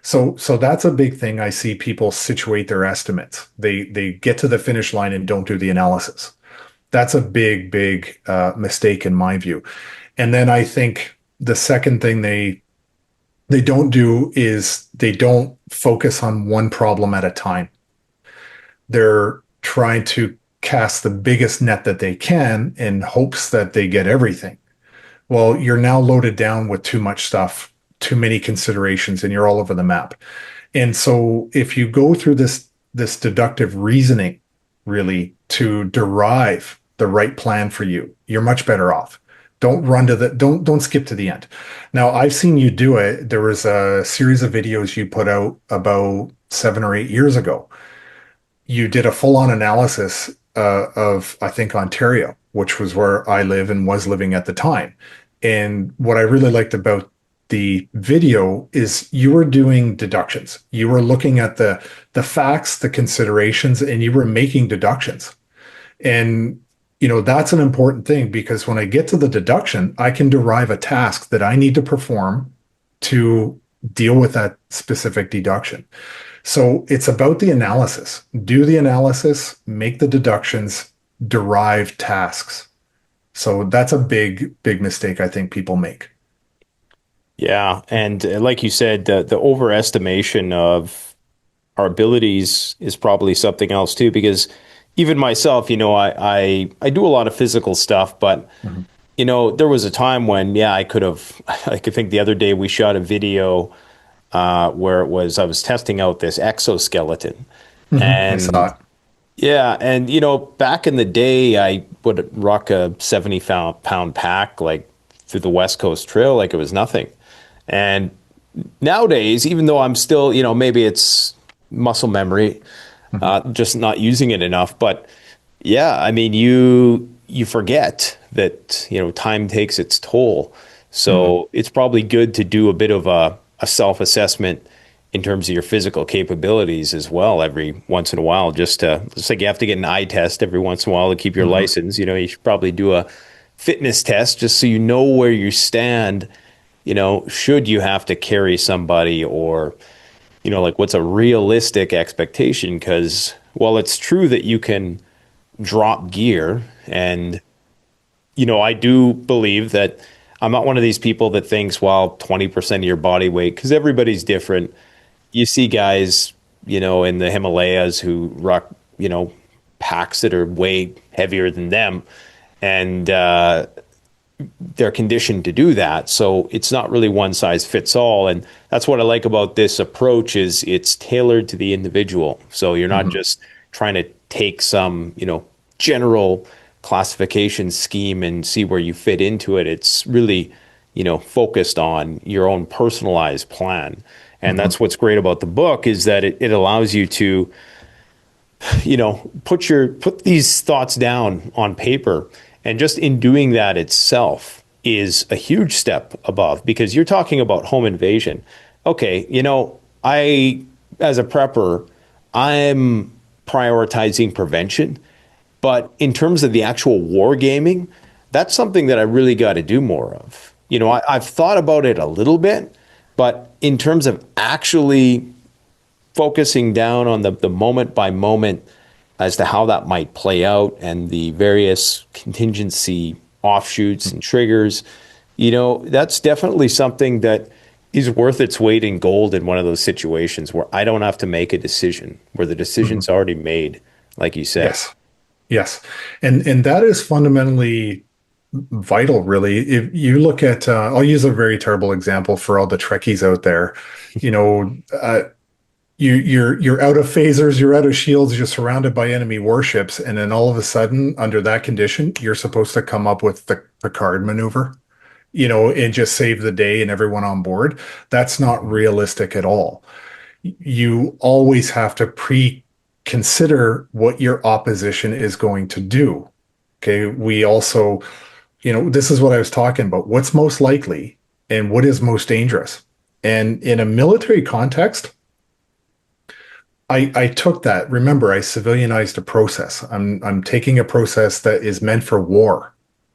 So that's a big thing. I see people situate their estimates. They get to the finish line and don't do the analysis. That's a big mistake in my view. And then I think the second thing they don't do is they don't focus on one problem at a time. They're trying to cast the biggest net that they can in hopes that they get everything. Well, you're now loaded down with too much stuff, too many considerations, and you're all over the map. And so if you go through this deductive reasoning really to derive the right plan for you, you're much better off. Don't skip to the end. Now, I've seen you do it. There was a series of videos you put out about 7 or 8 years ago. You did a full-on analysis of, I think, Ontario, which was where I live and was living at the time. And what I really liked about the video is you were doing deductions. You were looking at the facts, the considerations, and you were making deductions. And that's an important thing because when I get to the deduction, I can derive a task that I need to perform to deal with that specific deduction. So it's about the analysis. Do the analysis, make the deductions, derive tasks. So that's a big, big mistake I think people make. Yeah, and like you said, the overestimation of our abilities is probably something else too. Because even myself, I do a lot of physical stuff, but there was a time when, yeah, I could have. I could think the other day we shot a video where I was testing out this exoskeleton, I saw and it. yeah, and back in the day, I would rock a 70-pound pack like through the West Coast Trail like it was nothing. And nowadays, even though I'm still, maybe it's muscle memory, just not using it enough. But yeah, I mean, you forget that, time takes its toll. So it's probably good to do a bit of a self-assessment in terms of your physical capabilities as well every once in a while, just like you have to get an eye test every once in a while to keep your license. You should probably do a fitness test just so you know where you stand. Should you have to carry somebody, or like what's a realistic expectation? Because while it's true that you can drop gear, and I do believe that I'm not one of these people that thinks, well, 20% of your body weight, because everybody's different. You see guys, in the Himalayas who rock, packs that are way heavier than them, and they're conditioned to do that. So it's not really one size fits all. And that's what I like about this approach is it's tailored to the individual. So you're not just trying to take some, general classification scheme and see where you fit into it. It's really, focused on your own personalized plan. And that's what's great about the book is that it allows you to, put these thoughts down on paper. And just in doing that itself is a huge step above, because you're talking about home invasion. Okay, as a prepper, I'm prioritizing prevention. But in terms of the actual war gaming, that's something that I really got to do more of. I've thought about it a little bit, but in terms of actually focusing down on the moment by moment as to how that might play out and the various contingency offshoots and triggers, that's definitely something that is worth its weight in gold in one of those situations where I don't have to make a decision, where the decision's already made, like you said. Yes. And that is fundamentally vital, really. If you look at, I'll use a very terrible example for all the Trekkies out there. You're out of phasers, you're out of shields, you're surrounded by enemy warships, and then all of a sudden, under that condition, you're supposed to come up with the Picard maneuver, and just save the day and everyone on board. That's not realistic at all. You always have to consider what your opposition is going to do. Okay. We also, this is what I was talking about. What's most likely and what is most dangerous? And in a military context, I took that. Remember, I civilianized a process. I'm taking a process that is meant for war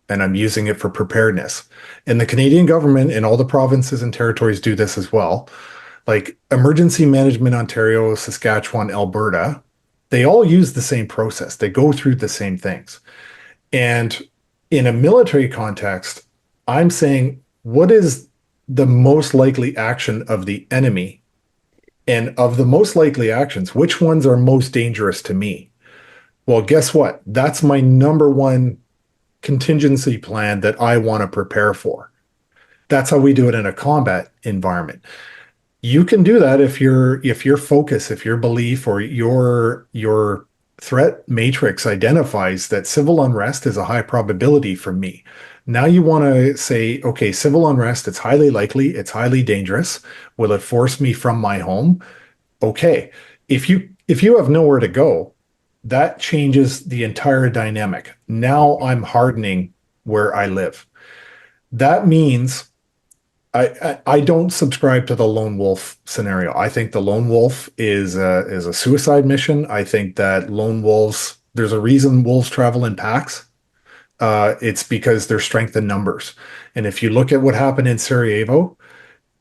and I'm using it for preparedness. And the Canadian government and all the provinces and territories do this as well. Like Emergency Management Ontario, Saskatchewan, Alberta, they all use the same process. They go through the same things. And in a military context, I'm saying, what is the most likely action of the enemy? And of the most likely actions, which ones are most dangerous to me? Well, guess what? That's my number one contingency plan that I want to prepare for. That's how we do it in a combat environment. You can do that if your focus, if your belief or your threat matrix identifies that civil unrest is a high probability for me. Now you want to say, okay, civil unrest, it's highly likely, it's highly dangerous. Will it force me from my home? Okay. If you have nowhere to go, that changes the entire dynamic. Now I'm hardening where I live. That means I don't subscribe to the lone wolf scenario. I think the lone wolf is a suicide mission. I think that lone wolves, there's a reason wolves travel in packs. It's because there's strength in numbers. And if you look at what happened in Sarajevo,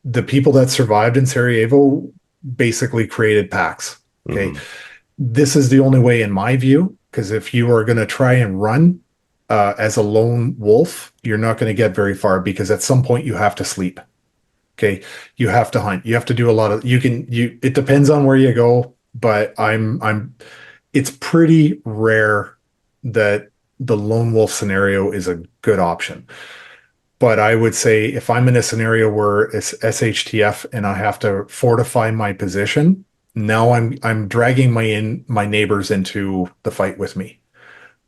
the people that survived in Sarajevo basically created packs. Okay. This is the only way in my view, because if you are going to try and run as a lone wolf, you're not going to get very far, because at some point you have to sleep. Okay. You have to hunt. You have to do a lot of, it depends on where you go, but it's pretty rare that the lone wolf scenario is a good option. But I would say if I'm in a scenario where it's SHTF and I have to fortify my position, now I'm dragging my neighbors into the fight with me.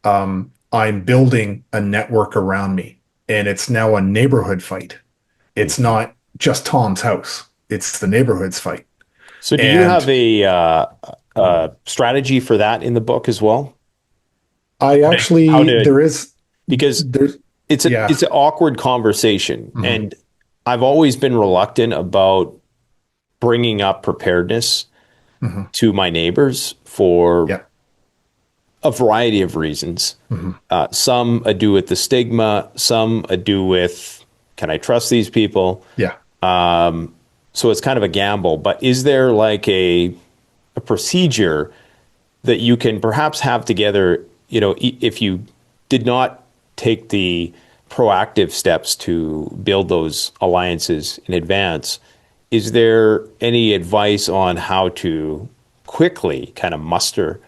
I'm building a network around me, and it's now a neighborhood fight. It's not just Tom's house. It's the neighborhood's fight. So do you have a strategy for that in the book as well? I actually, there is, because there's, it's an awkward conversation. And I've always been reluctant about bringing up preparedness to my neighbors for a variety of reasons. Some ado with the stigma, some ado with, can I trust these people? Yeah. So it's kind of a gamble, but is there like a procedure that you can perhaps have together, you know, if you did not take the proactive steps to build those alliances in advance? Is there any advice on how to quickly kind of muster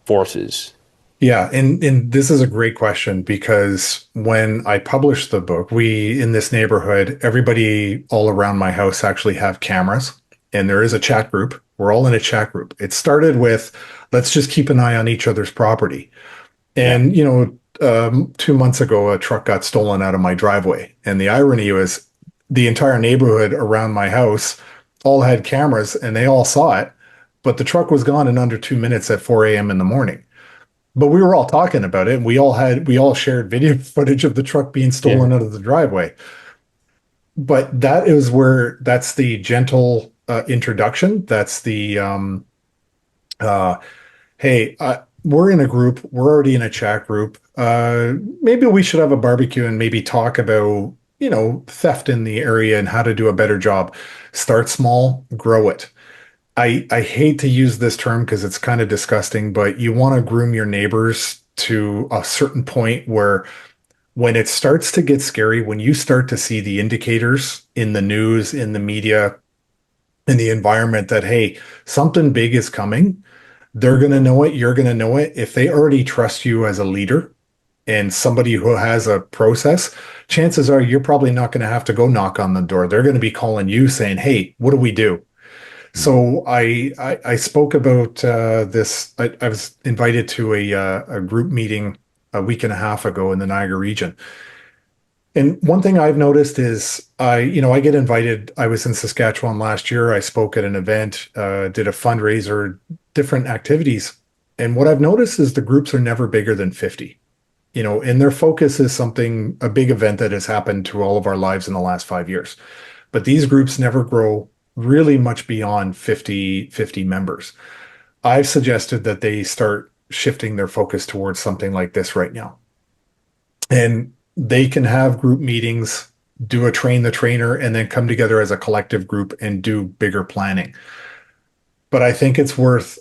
forces? Yeah, and this is a great question, because when I published the book, we in this neighborhood, everybody all around my house actually have cameras, and there is a chat group. We're all in a chat group. It started with, let's just keep an eye on each other's property. And, 2 months ago, a truck got stolen out of my driveway. And the irony was the entire neighborhood around my house all had cameras and they all saw it, but the truck was gone in under 2 minutes at 4 a.m. in the morning. But we were all talking about it, and we all shared video footage of the truck being stolen out of the driveway. But that's the gentle introduction. That's the, hey, we're in a group. We're already in a chat group. Maybe we should have a barbecue and maybe talk about, theft in the area and how to do a better job. Start small, grow it. I hate to use this term because it's kind of disgusting, but you want to groom your neighbors to a certain point where when it starts to get scary, when you start to see the indicators in the news, in the media, in the environment that, hey, something big is coming, they're going to know it. You're going to know it. If they already trust you as a leader and somebody who has a process, chances are you're probably not going to have to go knock on the door. They're going to be calling you saying, hey, what do we do? So I spoke about this. I was invited to a group meeting a week and a half ago in the Niagara region. And one thing I've noticed is I get invited. I was in Saskatchewan last year. I spoke at an event, did a fundraiser, different activities. And what I've noticed is the groups are never bigger than 50, and their focus is a big event that has happened to all of our lives in the last 5 years. But these groups never grow really much beyond 50 members. I've suggested that they start shifting their focus towards something like this right now. And they can have group meetings, do a train the trainer, and then come together as a collective group and do bigger planning. But I think it's worth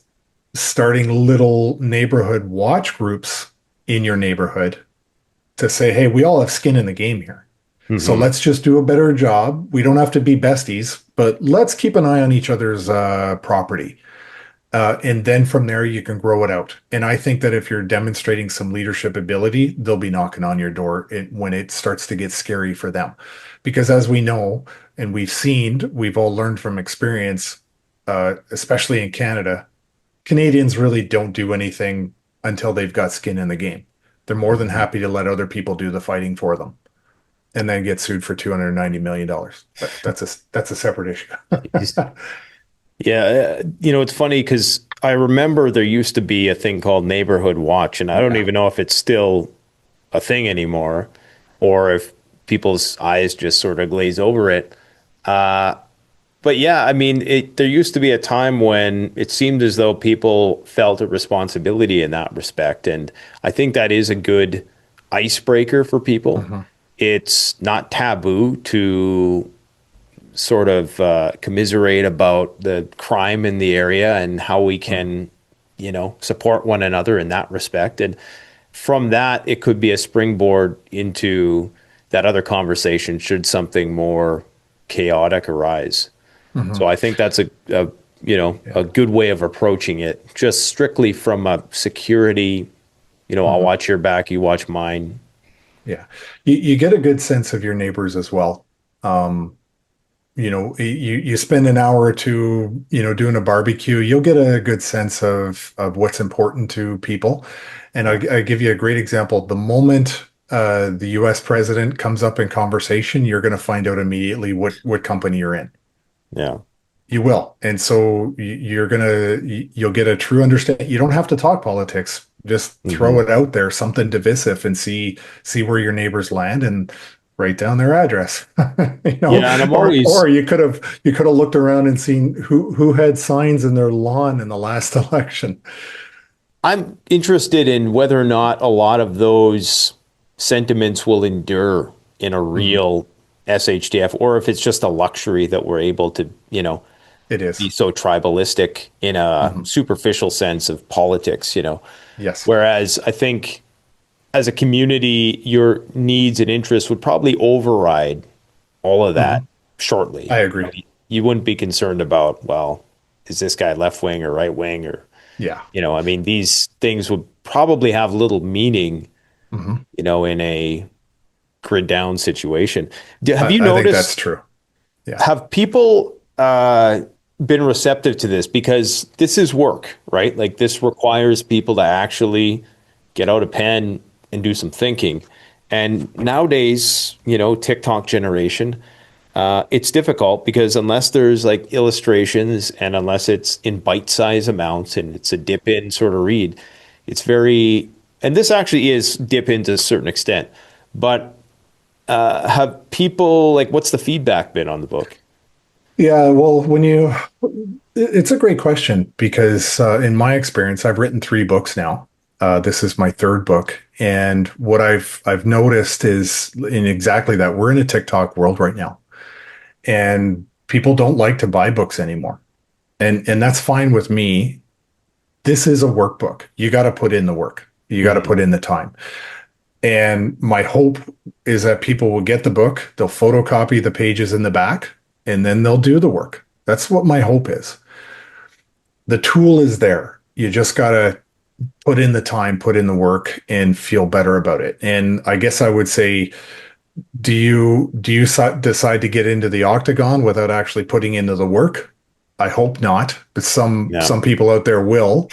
starting little neighborhood watch groups in your neighborhood to say, hey, we all have skin in the game here. So let's just do a better job. We don't have to be besties, but let's keep an eye on each other's property. And then from there, you can grow it out. And I think that if you're demonstrating some leadership ability, they'll be knocking on your door when it starts to get scary for them. Because as we know, and we've all learned from experience, especially in Canada, Canadians really don't do anything until they've got skin in the game. They're more than happy to let other people do the fighting for them and then get sued for $290 million. That's a separate issue. Yeah, it's funny because I remember there used to be a thing called Neighborhood Watch, and I don't even know if it's still a thing anymore or if people's eyes just sort of glaze over it. But yeah, I mean, there used to be a time when it seemed as though people felt a responsibility in that respect. And I think that is a good icebreaker for people. It's not taboo to sort of commiserate about the crime in the area and how we can, support one another in that respect. And from that, it could be a springboard into that other conversation should something more chaotic arise. So I think that's a good way of approaching it, just strictly from a security, I'll watch your back, you watch mine. Yeah. You get a good sense of your neighbors as well. You spend an hour or two, doing a barbecue, you'll get a good sense of what's important to people. And I give you a great example. The moment the US president comes up in conversation, you're going to find out immediately what company you're in. Yeah. You will. And so you'll get a true understanding. You don't have to talk politics. Just throw it out there, something divisive, and see where your neighbors land and write down their address. Yeah, and I'm always, or you could have looked around and seen who had signs in their lawn in the last election. I'm interested in whether or not a lot of those sentiments will endure in a real SHTF, or if it's just a luxury that we're able to, it is be so tribalistic in a superficial sense of politics, Yes. Whereas I think as a community, your needs and interests would probably override all of that shortly. I agree. You wouldn't be concerned about, well, is this guy left wing or right wing or, I mean, these things would probably have little meaning, in a grid down situation. Have you noticed? I think that's true. Yeah. Have people been receptive to this? Because this is work, right? Like this requires people to actually get out a pen and do some thinking. And nowadays, TikTok generation, it's difficult because unless there's like illustrations and unless it's in bite-sized amounts and it's a dip in sort of read, it's very, and this actually is dip in to a certain extent, but have people, like, what's the feedback been on the book? Yeah, well, it's a great question because in my experience, I've written 3 books now. This is my 3rd book. And what I've noticed is in exactly that, we're in a TikTok world right now. And people don't like to buy books anymore. And that's fine with me. This is a workbook. You got to put in the work. You got to put in the time. And my hope is that people will get the book, they'll photocopy the pages in the back, and then they'll do the work. That's what my hope is. The tool is there. You just got to put in the time, put in the work, and feel better about it. And I guess I would say, do you decide to get into the octagon without actually putting into the work? I hope not, but some people out there will.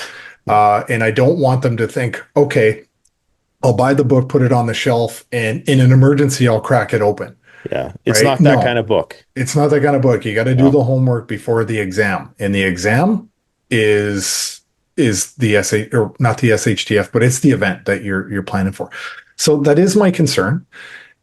And I don't want them to think, okay, I'll buy the book, put it on the shelf, and in an emergency, I'll crack it open. Yeah, it's not that kind of book. It's not that kind of book. You got to do the homework before the exam. And the exam is the SH, or not the SHTF, but it's the event that you're planning for. So that is my concern.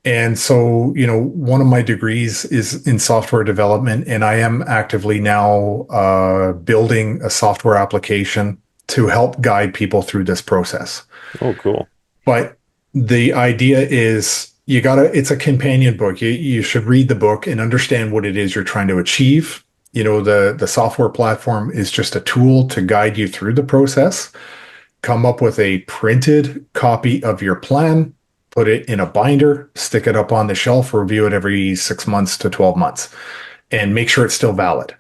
And so, one of my degrees is in software development, and I am actively now building a software application to help guide people through this process. Oh, cool. But the idea is it's a companion book. You should read the book and understand what it is you're trying to achieve. The software platform is just a tool to guide you through the process. Come up with a printed copy of your plan, put it in a binder, stick it up on the shelf, review it every 6 months to 12 months, and make sure it's still valid.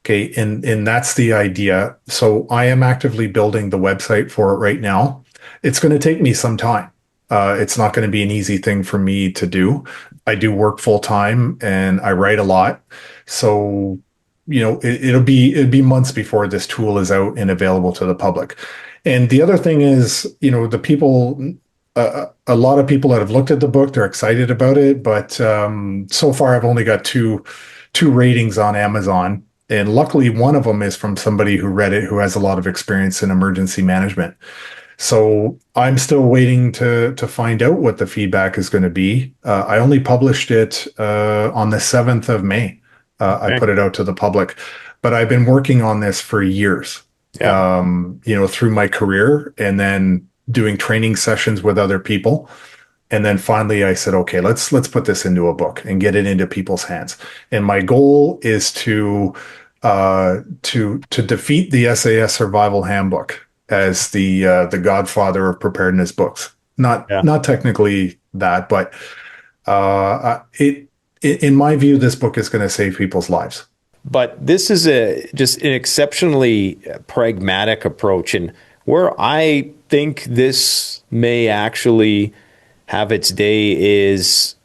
Okay, and that's the idea. So I am actively building the website for it right now. It's going to take me some time. It's not going to be an easy thing for me to do. I do work full time and I write a lot. So, it'll be months before this tool is out and available to the public. And the other thing is, the people, a lot of people that have looked at the book, they're excited about it, but so far I've only got two ratings on Amazon. And luckily, one of them is from somebody who read it, who has a lot of experience in emergency management. So I'm still waiting to find out what the feedback is going to be. I only published it on the 7th of May. I put it out to the public, but I've been working on this for years. Yeah. Through my career, and then doing training sessions with other people. And then finally I said, okay, let's put this into a book and get it into people's hands. And my goal is to defeat the SAS Survival Handbook as the godfather of preparedness books. Not technically that, but in my view, this book is going to save people's lives. But this is just an exceptionally pragmatic approach, and where I think this may actually have its day is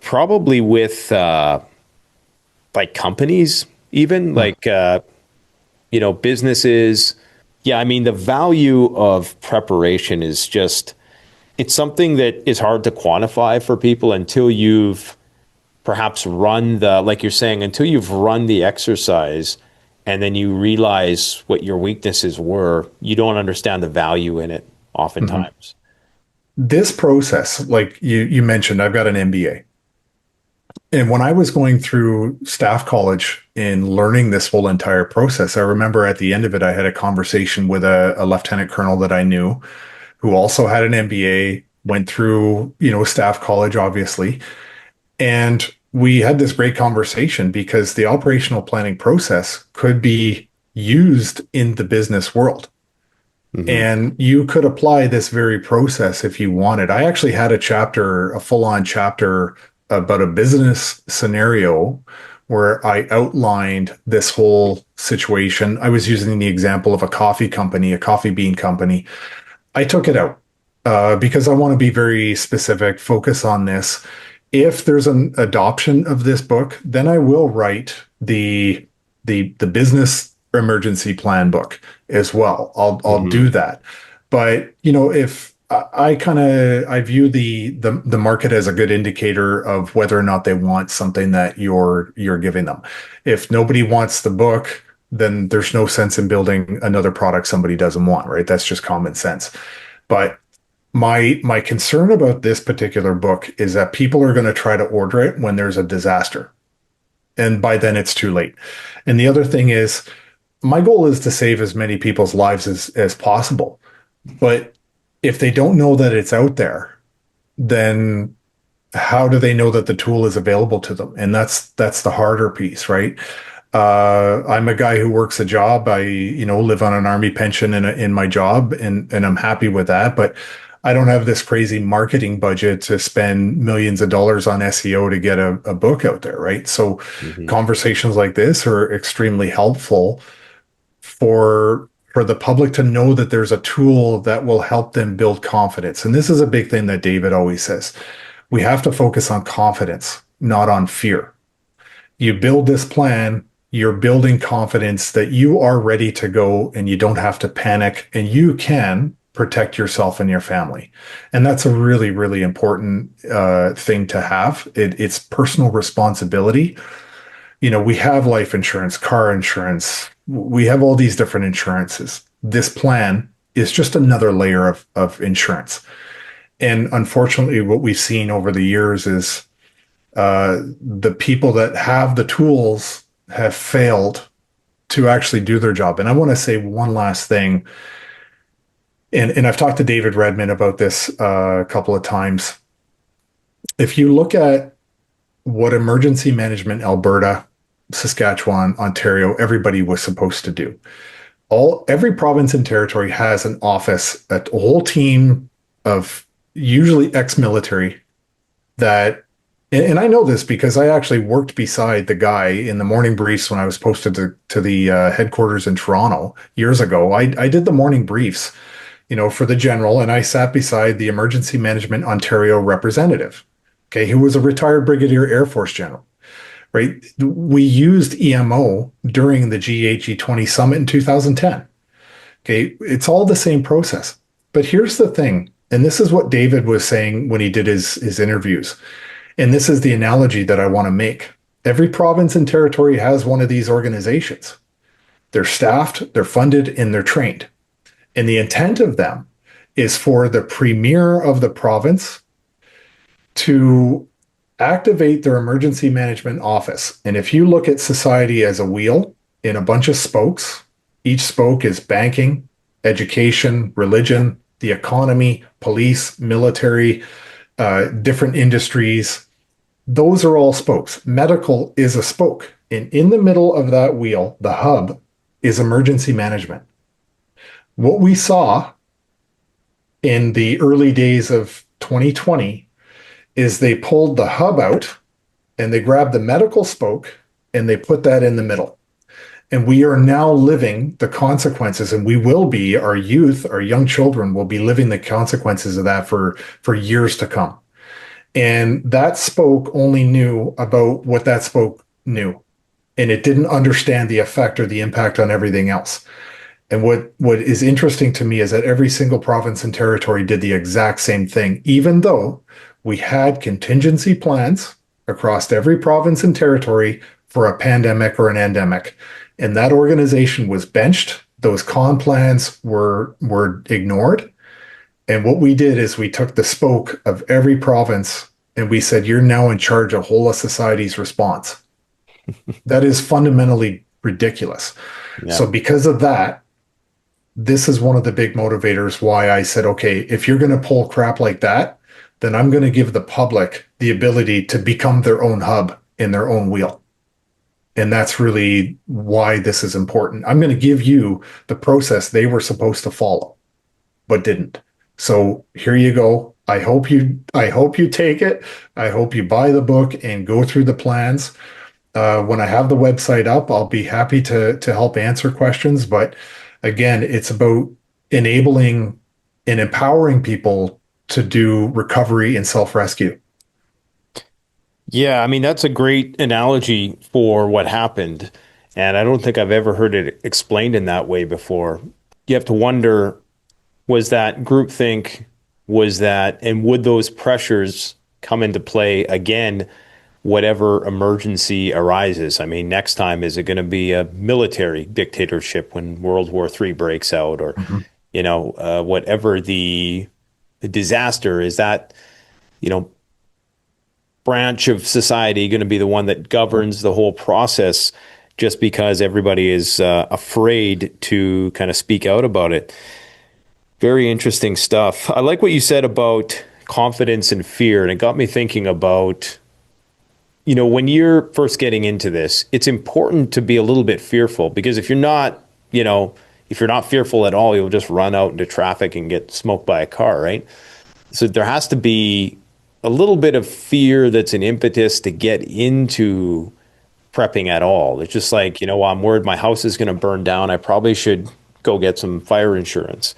probably with like companies, even like businesses. Yeah, I mean, the value of preparation is just, it's something that is hard to quantify for people until you've perhaps run like you're saying, until you've run the exercise and then you realize what your weaknesses were, you don't understand the value in it oftentimes. This process, like you mentioned, I've got an MBA. And when I was going through staff college and learning this whole entire process, I remember at the end of it, I had a conversation with a lieutenant colonel that I knew who also had an MBA, went through, staff college, obviously. And we had this great conversation because the operational planning process could be used in the business world. And you could apply this very process if you wanted. I actually had a full-on chapter about a business scenario where I outlined this whole situation. I was using the example of a coffee company, a coffee bean company. I took it out because I want to be very specific, focus on this. If there's an adoption of this book, then I will write the business emergency plan book as well. I'll do that. But if I view the market as a good indicator of whether or not they want something that you're giving them. If nobody wants the book, then there's no sense in building another product somebody doesn't want, right? That's just common sense. But my concern about this particular book is that people are going to try to order it when there's a disaster. And by then it's too late. And the other thing is, my goal is to save as many people's lives as possible. But if they don't know that it's out there, then how do they know that the tool is available to them? And that's the harder piece, right? I'm a guy who works a job. I, live on an army pension in my job, and I'm happy with that. But I don't have this crazy marketing budget to spend millions of dollars on SEO to get a book out there, right? So conversations like this are extremely helpful for the public to know that there's a tool that will help them build confidence. And this is a big thing that David always says. We have to focus on confidence, not on fear. You build this plan, you're building confidence that you are ready to go and you don't have to panic, and you can protect yourself and your family. And that's a really, really important thing to have. It's personal responsibility. We have life insurance, car insurance. We have all these different insurances. This plan is just another layer of insurance. And unfortunately, what we've seen over the years is the people that have the tools have failed to actually do their job. And I want to say one last thing. And I've talked to David Redman about this a couple of times. If you look at what Emergency Management Alberta, Saskatchewan, Ontario, everybody was supposed to do. Every province and territory has an office, a whole team of usually ex-military that And I know this because I actually worked beside the guy in the morning briefs when I was posted to the headquarters in Toronto years ago. I did the morning briefs, for the general, and I sat beside the Emergency Management Ontario representative, okay, who was a retired Brigadier Air Force general, right? We used EMO during the G8 G20 summit in 2010. Okay, it's all the same process. But here's the thing, and this is what David was saying when he did his interviews. And this is the analogy that I want to make. Every province and territory has one of these organizations. They're staffed, they're funded, and they're trained. And the intent of them is for the premier of the province to activate their emergency management office. And if you look at society as a wheel in a bunch of spokes, each spoke is banking, education, religion, the economy, police, military, different industries. Those are all spokes. Medical is a spoke. And in the middle of that wheel, the hub, is emergency management. What we saw in the early days of 2020 is they pulled the hub out and they grabbed the medical spoke and they put that in the middle. And we are now living the consequences, and we will be, our youth, our young children will be living the consequences of that for years to come. And that spoke only knew about what that spoke knew. And it didn't understand the effect or the impact on everything else. And what is interesting to me is that every single province and territory did the exact same thing, even though we had contingency plans across every province and territory for a pandemic or an endemic. And that organization was benched. Those con plans were ignored. And what we did is we took the spoke of every province and we said, you're now in charge of whole of society's response. That is fundamentally ridiculous. Yeah. So because of that, this is one of the big motivators why I said, okay, if you're going to pull crap like that, then I'm going to give the public the ability to become their own hub in their own wheel. And that's really why this is important. I'm going to give you the process they were supposed to follow, but didn't. So here you go. I hope you take it. I hope you buy the book and go through the plans. When I have the website up, I'll be happy to help answer questions. But again, it's about enabling and empowering people to do recovery and self-rescue. Yeah, I mean, that's a great analogy for what happened. And I don't think I've ever heard it explained in that way before. You have to wonder, was that groupthink? And would those pressures come into play again, whatever emergency arises? I mean, next time, is it going to be a military dictatorship when World War III breaks out, or, whatever the disaster is, that, branch of society going to be the one that governs the whole process just because everybody is afraid to kind of speak out about it? Very interesting stuff. I like what you said about confidence and fear, and it got me thinking about, when you're first getting into this, it's important to be a little bit fearful, because if you're not fearful at all, you'll just run out into traffic and get smoked by a car, right? So there has to be a little bit of fear that's an impetus to get into prepping at all. It's just like, I'm worried my house is going to burn down. I probably should go get some fire insurance.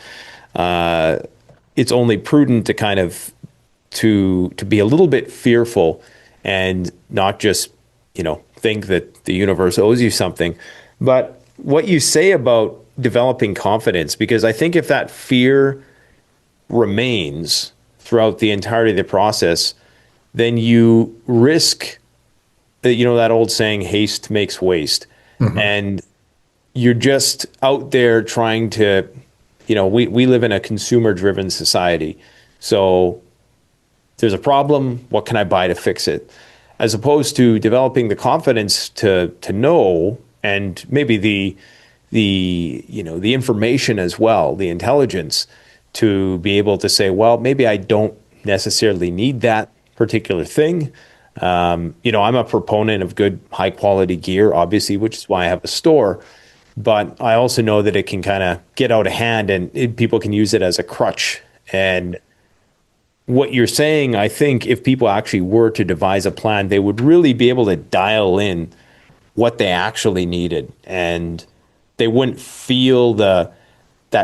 It's only prudent to kind of to be a little bit fearful and not just, think that the universe owes you something. But what you say about developing confidence, because I think if that fear remains throughout the entirety of the process, then you risk that old saying, haste makes waste. Mm-hmm. And you're just out there trying to, we live in a consumer-driven society. So there's a problem, what can I buy to fix it? As opposed to developing the confidence to know, and maybe the information as well, the intelligence, to be able to say, well, maybe I don't necessarily need that particular thing. I'm a proponent of good, high quality gear, obviously, which is why I have a store. But I also know that it can kind of get out of hand, and people can use it as a crutch. And what you're saying, I think if people actually were to devise a plan, they would really be able to dial in what they actually needed, and they wouldn't feel that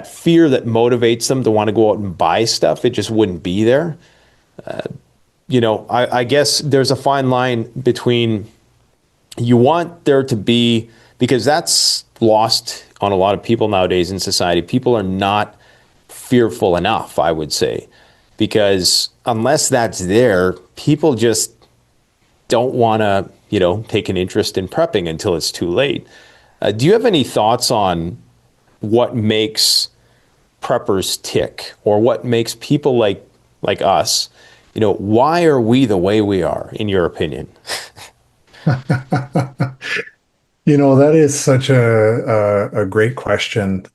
fear that motivates them to want to go out and buy stuff. It just wouldn't be there. I guess there's a fine line between, you want there to be, because that's lost on a lot of people nowadays in society. People are not fearful enough, I would say, because unless that's there, people just don't want to, take an interest in prepping until it's too late. Do you have any thoughts on what makes preppers tick, or what makes people like us, why are we the way we are, in your opinion? That is such a great question.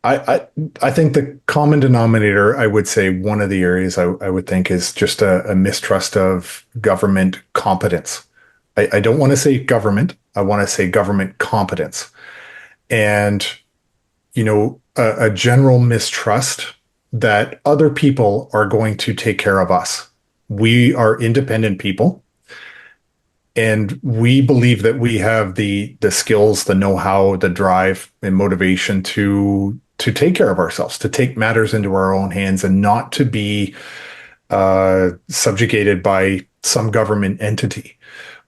I think the common denominator, I would say one of the areas I would think is just a mistrust of government competence. I don't want to say government. I want to say government competence. And, a general mistrust that other people are going to take care of us. We are independent people, and we believe that we have the skills, the know-how, the drive and motivation to take care of ourselves, to take matters into our own hands, and not to be subjugated by some government entity.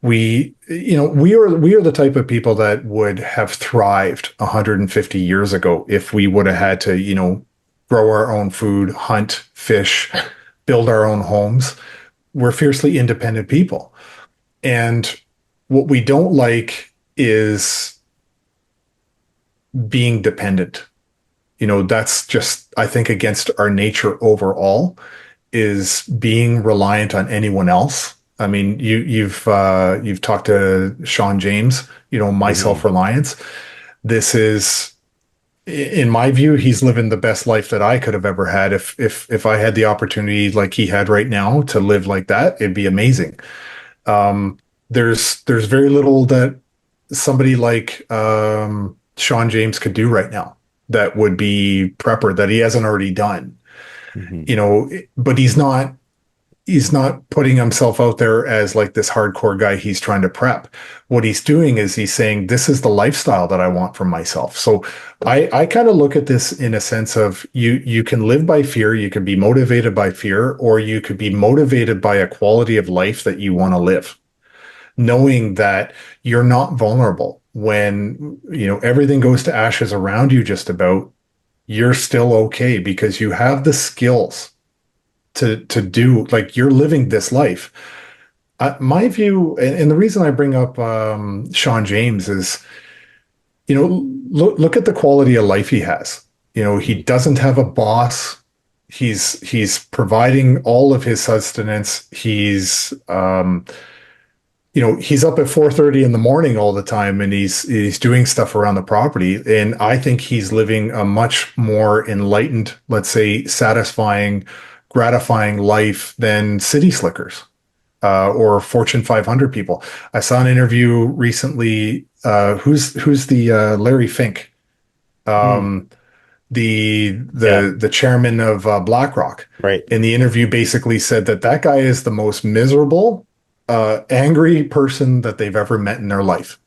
We are the type of people that would have thrived 150 years ago if we would have had to, grow our own food, hunt, fish, build our own homes. We're fiercely independent people. And what we don't like is being dependent. That's just, I think, against our nature overall, is being reliant on anyone else. I mean, you've talked to Sean James, my self-reliance. This is, in my view, he's living the best life that I could have ever had. If I had the opportunity like he had right now to live like that, it'd be amazing. There's very little that somebody like Sean James could do right now that would be prepper that he hasn't already done. But he's not putting himself out there as like this hardcore guy. He's trying to prep. What he's doing is he's saying, this is the lifestyle that I want for myself. So I kind of look at this in a sense of you can live by fear, you can be motivated by fear, or you could be motivated by a quality of life that you want to live, knowing that you're not vulnerable when, everything goes to ashes around you. Just about, you're still okay because you have the skills to do, like, you're living this life. My view, and the reason I bring up Sean James is, look at the quality of life he has. He doesn't have a boss. He's providing all of his sustenance. He's he's up at 4:30 in the morning all the time, and he's doing stuff around the property. And I think he's living a much more enlightened, let's say, satisfying, gratifying life than city slickers or Fortune 500 people. I saw an interview recently. Who's the Larry Fink, the chairman of BlackRock. Right. And the interview basically said that guy is the most miserable, angry person that they've ever met in their life.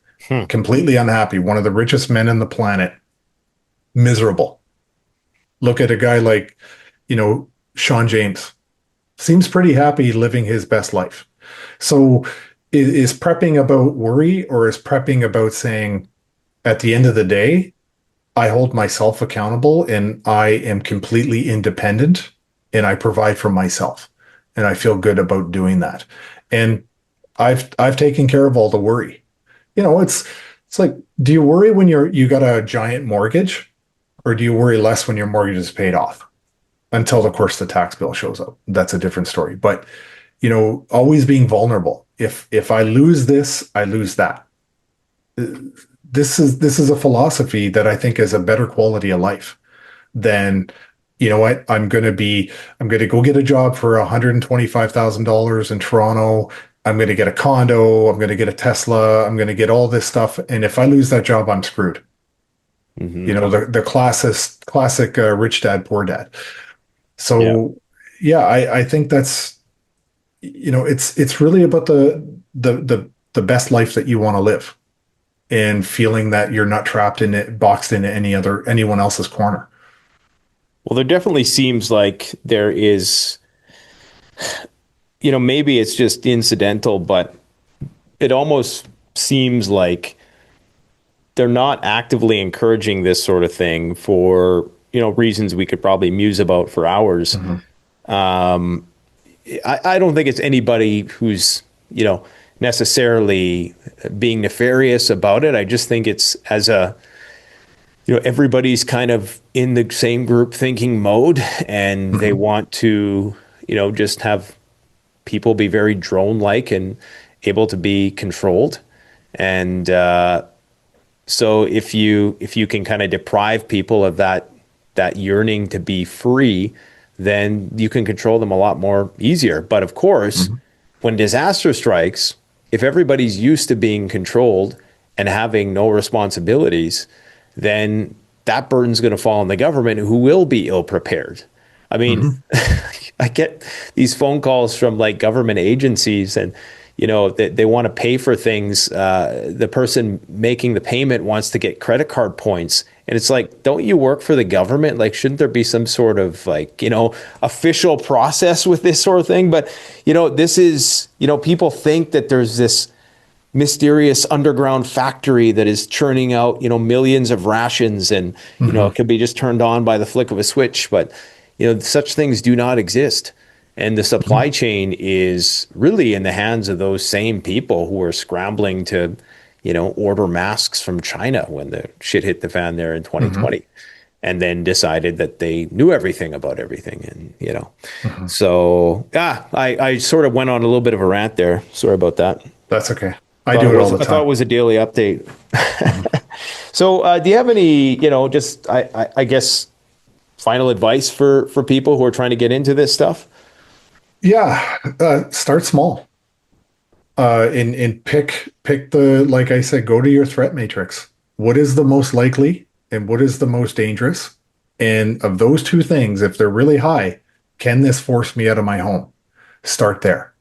Completely unhappy. One of the richest men on the planet. Miserable. Look at a guy like, Sean James. Seems pretty happy living his best life. So is prepping about worry, or is prepping about saying, at the end of the day, I hold myself accountable and I am completely independent and I provide for myself and I feel good about doing that. And I've taken care of all the worry. It's like, do you worry when you got a giant mortgage, or do you worry less when your mortgage is paid off? Until, of course, the tax bill shows up. That's a different story. But, always being vulnerable. If I lose this, I lose that. This is a philosophy that I think is a better quality of life than, what, I'm going to go get a job for $125,000 in Toronto. I'm going to get a condo. I'm going to get a Tesla. I'm going to get all this stuff. And if I lose that job, I'm screwed. You know, the classic rich dad, poor dad. Yeah. So yeah, I think that's, you know, it's really about the best life that you want to live and feeling that you're not trapped in it, boxed into anyone else's corner. Well, there definitely seems like there is, you know, maybe it's just incidental, but it almost seems like they're not actively encouraging this sort of thing for, you know, reasons we could probably muse about for hours. Mhm. I don't think it's anybody who's, you know, necessarily being nefarious about it. I just think it's as a, you know, everybody's kind of in the same group thinking mode, and they Mhm. want to, you know, just have people be very drone like and able to be controlled. And so if you can kind of deprive people of that yearning to be free, then you can control them a lot more easier. But of course, Mhm. when disaster strikes, if everybody's used to being controlled and having no responsibilities, then that burden's going to fall on the government, who will be ill prepared. I mean, Mhm. I get these phone calls from like government agencies, and you know they want to pay for things. The person making the payment wants to get credit card points, and it's like, don't you work for the government? Like, shouldn't there be some sort of, like, you know, official process with this sort of thing? But you know, this is, you know, people think that there's this mysterious underground factory that is churning out, you know, millions of rations, and you know, Mhm. it could be just turned on by the flick of a switch. But you know, such things do not exist, and the supply Mhm. chain is really in the hands of those same people who are scrambling to, you know, order masks from China when the shit hit the fan there in Mhm. 2020, and then decided that they knew everything about everything. And you know, Mhm. so I sort of went on a little bit of a rant there. Sorry about that. That's okay. I do it all the I thought it time. was a daily update. Mhm. So, do you have any, you know, just I guess final advice for people who are trying to get into this stuff? Yeah, start small. And pick the, like I said, go to your threat matrix. What is the most likely and what is the most dangerous? And of those two things, if they're really high, can this force me out of my home? Start there.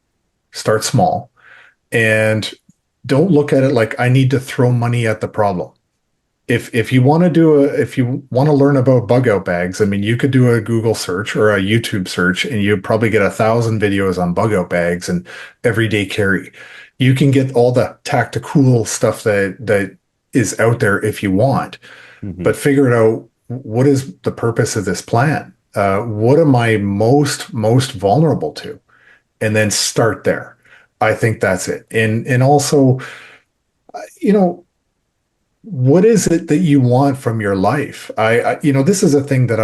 Start small. And don't look at it like I need to throw money at the problem. If you want to if you want to learn about bug out bags, I mean, you could do a Google search or a YouTube search, and you'd probably get 1,000 videos on bug out bags and everyday carry. You can get all the tactical stuff that is out there if you want, Hmm. but figure it out. What is the purpose of this plan? What am I most vulnerable to? And then start there. I think that's it. And also, you know, what is it that you want from your life? You know, this is a thing that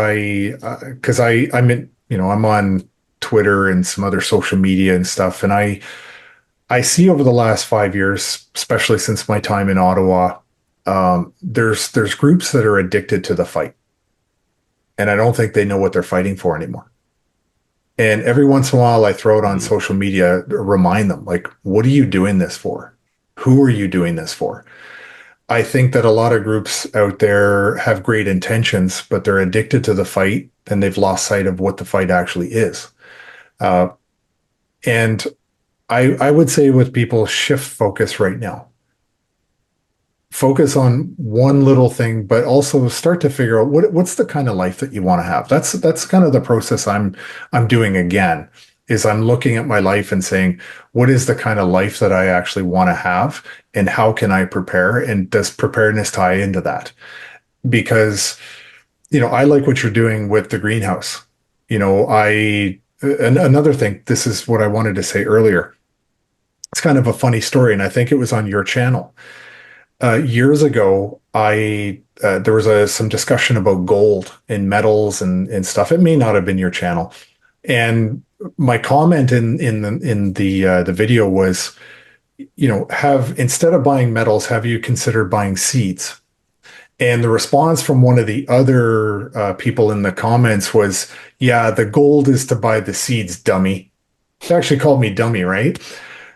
because I'm in, you know, I'm on Twitter and some other social media and stuff, and I see over the last 5 years, especially since my time in Ottawa, there's groups that are addicted to the fight, and I don't think they know what they're fighting for anymore. And every once in a while, I throw it on social media, remind them, like, what are you doing this for? Who are you doing this for? I think that a lot of groups out there have great intentions, but they're addicted to the fight and they've lost sight of what the fight actually is. Uh, and I would say with people, shift focus right now. Focus on one little thing, but also start to figure out what's the kind of life that you want to have. That's kind of the process I'm doing again, is I'm looking at my life and saying, what is the kind of life that I actually want to have, and how can I prepare? And does preparedness tie into that? Because, you know, I like what you're doing with the greenhouse. You know, another thing, this is what I wanted to say earlier. It's kind of a funny story, and I think it was on your channel. Years ago, I there was some discussion about gold and metals and stuff. It may not have been your channel, and my comment in the video was, you know, have instead of buying metals, have you considered buying seeds? And the response from one of the other people in the comments was, "Yeah, the gold is to buy the seeds, dummy." They actually called me dummy, right?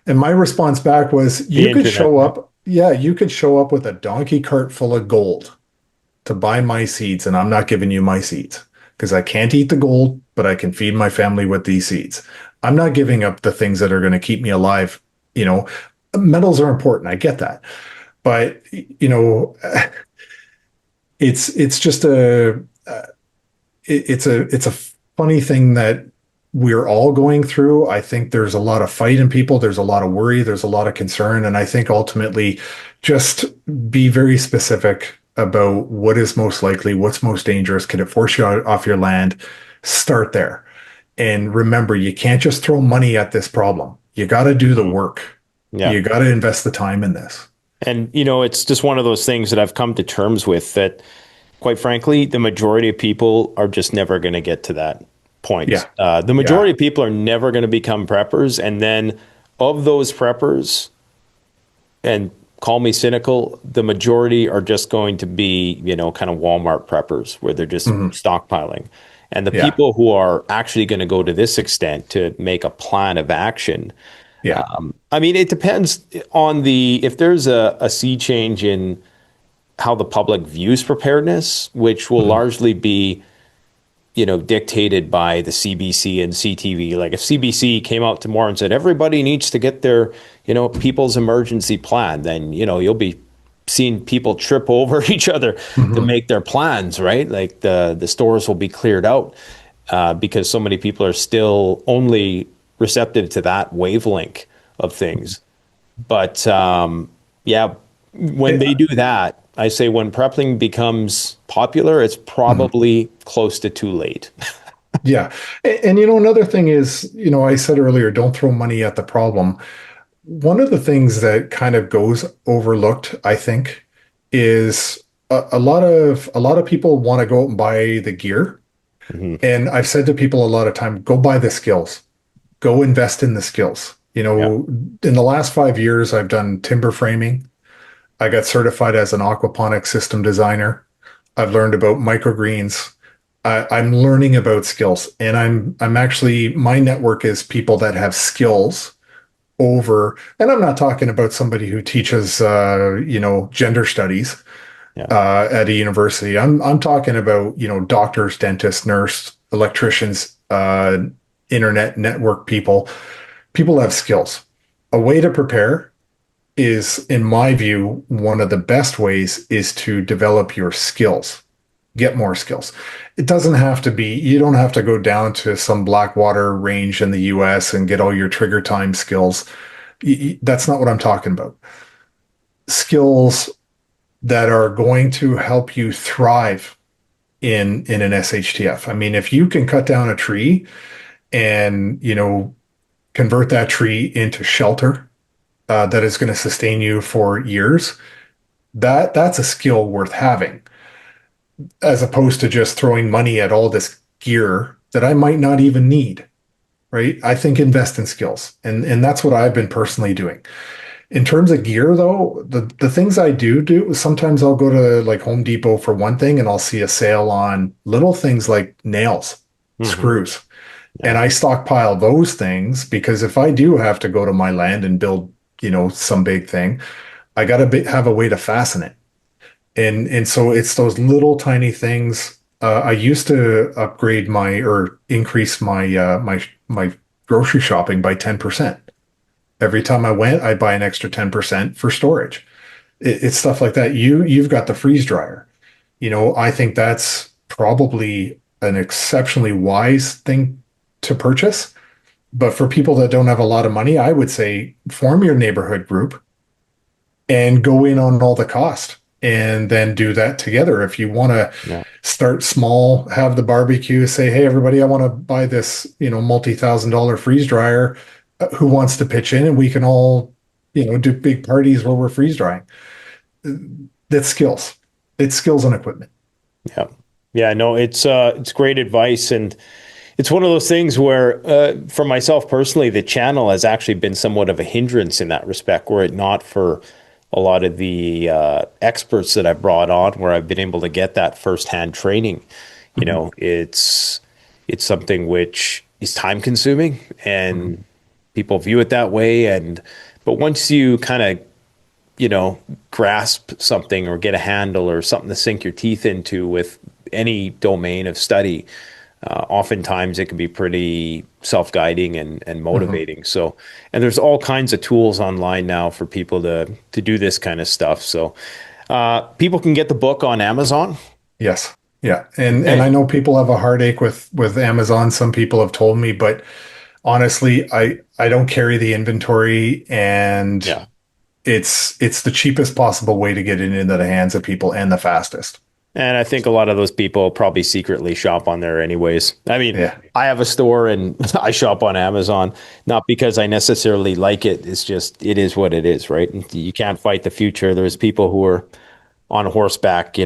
And my response back was, The you could internet, show right? up, yeah, you could show up with a donkey cart full of gold. to buy my seeds, and I'm not giving you my seeds because I can't eat the gold, but I can feed my family with these seeds. I'm not giving up the things that are going to keep me alive. You know, metals are important. I get that. But, you know, it's just it's a funny thing that we're all going through. I think there's a lot of fight in people. There's a lot of worry. There's a lot of concern. And I think ultimately just be very specific about what is most likely, what's most dangerous. Can it force you off your land? Start there. And remember, you can't just throw money at this problem. You got to do the work. Yeah. You got to invest the time in this. And, you know, it's just one of those things that I've come to terms with that, quite frankly, the majority of people are just never going to get to that point. Yeah. The majority of people are never going to become preppers. And then of those preppers, and call me cynical, the majority are just going to be, you know, kind of Walmart preppers where they're just stockpiling. And the people who are actually going to go to this extent to make a plan of action. Yeah. I mean, it depends on if there's a sea change in how the public views preparedness, which will largely be, you know, dictated by the CBC and CTV. Like if CBC came out tomorrow and said, everybody needs to get their, you know, people's emergency plan, then, you know, you'll be seeing people trip over each other to make their plans, right? Like the stores will be cleared out because so many people are still only receptive to that wavelength of things. But yeah, when they do that, I say when prepping becomes popular, it's probably close to too late. Yeah. And, you know, another thing is, you know, I said earlier, don't throw money at the problem. One of the things that kind of goes overlooked, I think, is a lot of people want to go out and buy the gear. And I've said to people a lot of time, go buy the skills, go invest in the skills. You know, in the last 5 years, I've done timber framing. I got certified as an aquaponics system designer. I've learned about microgreens. I'm learning about skills, and I'm actually, my network is people that have skills over, and I'm not talking about somebody who teaches, you know, gender studies at a university. I'm talking about, you know, doctors, dentists, nurse, electricians, internet network people. People have skills. A way to prepare is, in my view, one of the best ways is to develop your skills, get more skills. It doesn't have to be, you don't have to go down to some Blackwater range in the US and get all your trigger time skills. That's not what I'm talking about. Skills that are going to help you thrive in an SHTF. I mean, if you can cut down a tree and, you know, convert that tree into shelter, that is going to sustain you for years, that's a skill worth having, as opposed to just throwing money at all this gear that I might not even need, right? I think invest in skills, and that's what I've been personally doing. In terms of gear, though, the things I do, sometimes I'll go to like Home Depot for one thing, and I'll see a sale on little things like nails, screws. And I stockpile those things because if I do have to go to my land and build, you know, some big thing, I got to have a way to fasten it. And so it's those little tiny things. I used to upgrade or increase my my grocery shopping by 10%. Every time I went, I buy an extra 10% for storage. It's stuff like that. You've got the freeze dryer. You know, I think that's probably an exceptionally wise thing to purchase. But for people that don't have a lot of money, I would say form your neighborhood group and go in on all the cost, and then do that together. If you want to start small, have the barbecue, say, hey, everybody, I want to buy this, you know, multi-$1,000 freeze dryer. Who wants to pitch in? And we can all, you know, do big parties where we're freeze drying. That's skills. It's skills and equipment. Yeah. Yeah, no, it's great advice. And it's one of those things where, for myself personally, the channel has actually been somewhat of a hindrance in that respect, were it not for a lot of the experts that I've brought on, where I've been able to get that firsthand training. You know, it's something which is time consuming, and people view it that way. But once you kind of grasp something or get a handle or something to sink your teeth into with any domain of study, oftentimes it can be pretty self-guiding and motivating. So, and there's all kinds of tools online now for people to do this kind of stuff. So people can get the book on Amazon. Yes. Yeah. And I know people have a heartache with Amazon. Some people have told me, but honestly, I don't carry the inventory, and it's the cheapest possible way to get it into the hands of people and the fastest. And I think a lot of those people probably secretly shop on there anyways. I mean, I have a store and I shop on Amazon, not because I necessarily like it. It's just, it is what it is, right? You can't fight the future. There's people who are on horseback,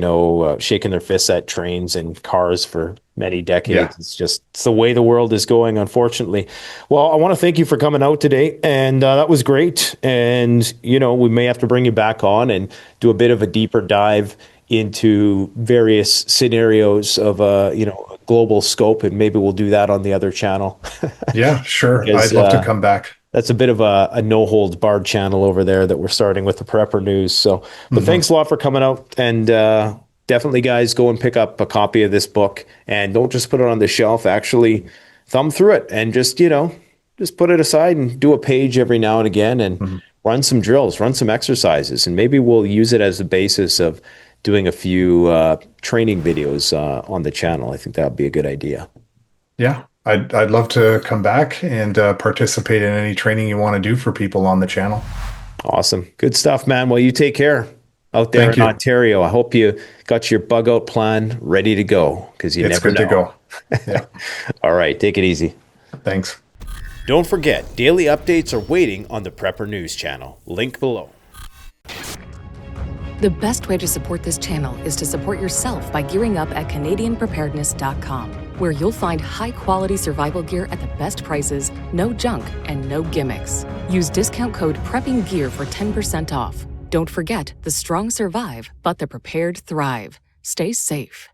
shaking their fists at trains and cars for many decades. It's the way the world is going, unfortunately. Well, I want to thank you for coming out today, and that was great. And, we may have to bring you back on and do a bit of a deeper dive into various scenarios of a global scope, and maybe we'll do that on the other channel. Yeah, sure. I'd love to come back. That's a bit of a no holds barred channel over there that we're starting with the Prepper News. So, but thanks a lot for coming out, and definitely, guys, go and pick up a copy of this book, and don't just put it on the shelf. Actually, thumb through it and just put it aside and do a page every now and again, and run some drills, run some exercises, and maybe we'll use it as the basis of doing a few training videos on the channel. I think that would be a good idea. Yeah, I'd love to come back and participate in any training you want to do for people on the channel. Awesome. Good stuff, man. Well, you take care out there in Ontario. I hope you got your bug out plan ready to go, because you never know. It's good to go. Yeah. All right. Take it easy. Thanks. Don't forget, daily updates are waiting on the Prepper News channel. Link below. The best way to support this channel is to support yourself by gearing up at CanadianPreparedness.com, where you'll find high-quality survival gear at the best prices, no junk, and no gimmicks. Use discount code PREPPINGGEAR for 10% off. Don't forget, the strong survive, but the prepared thrive. Stay safe.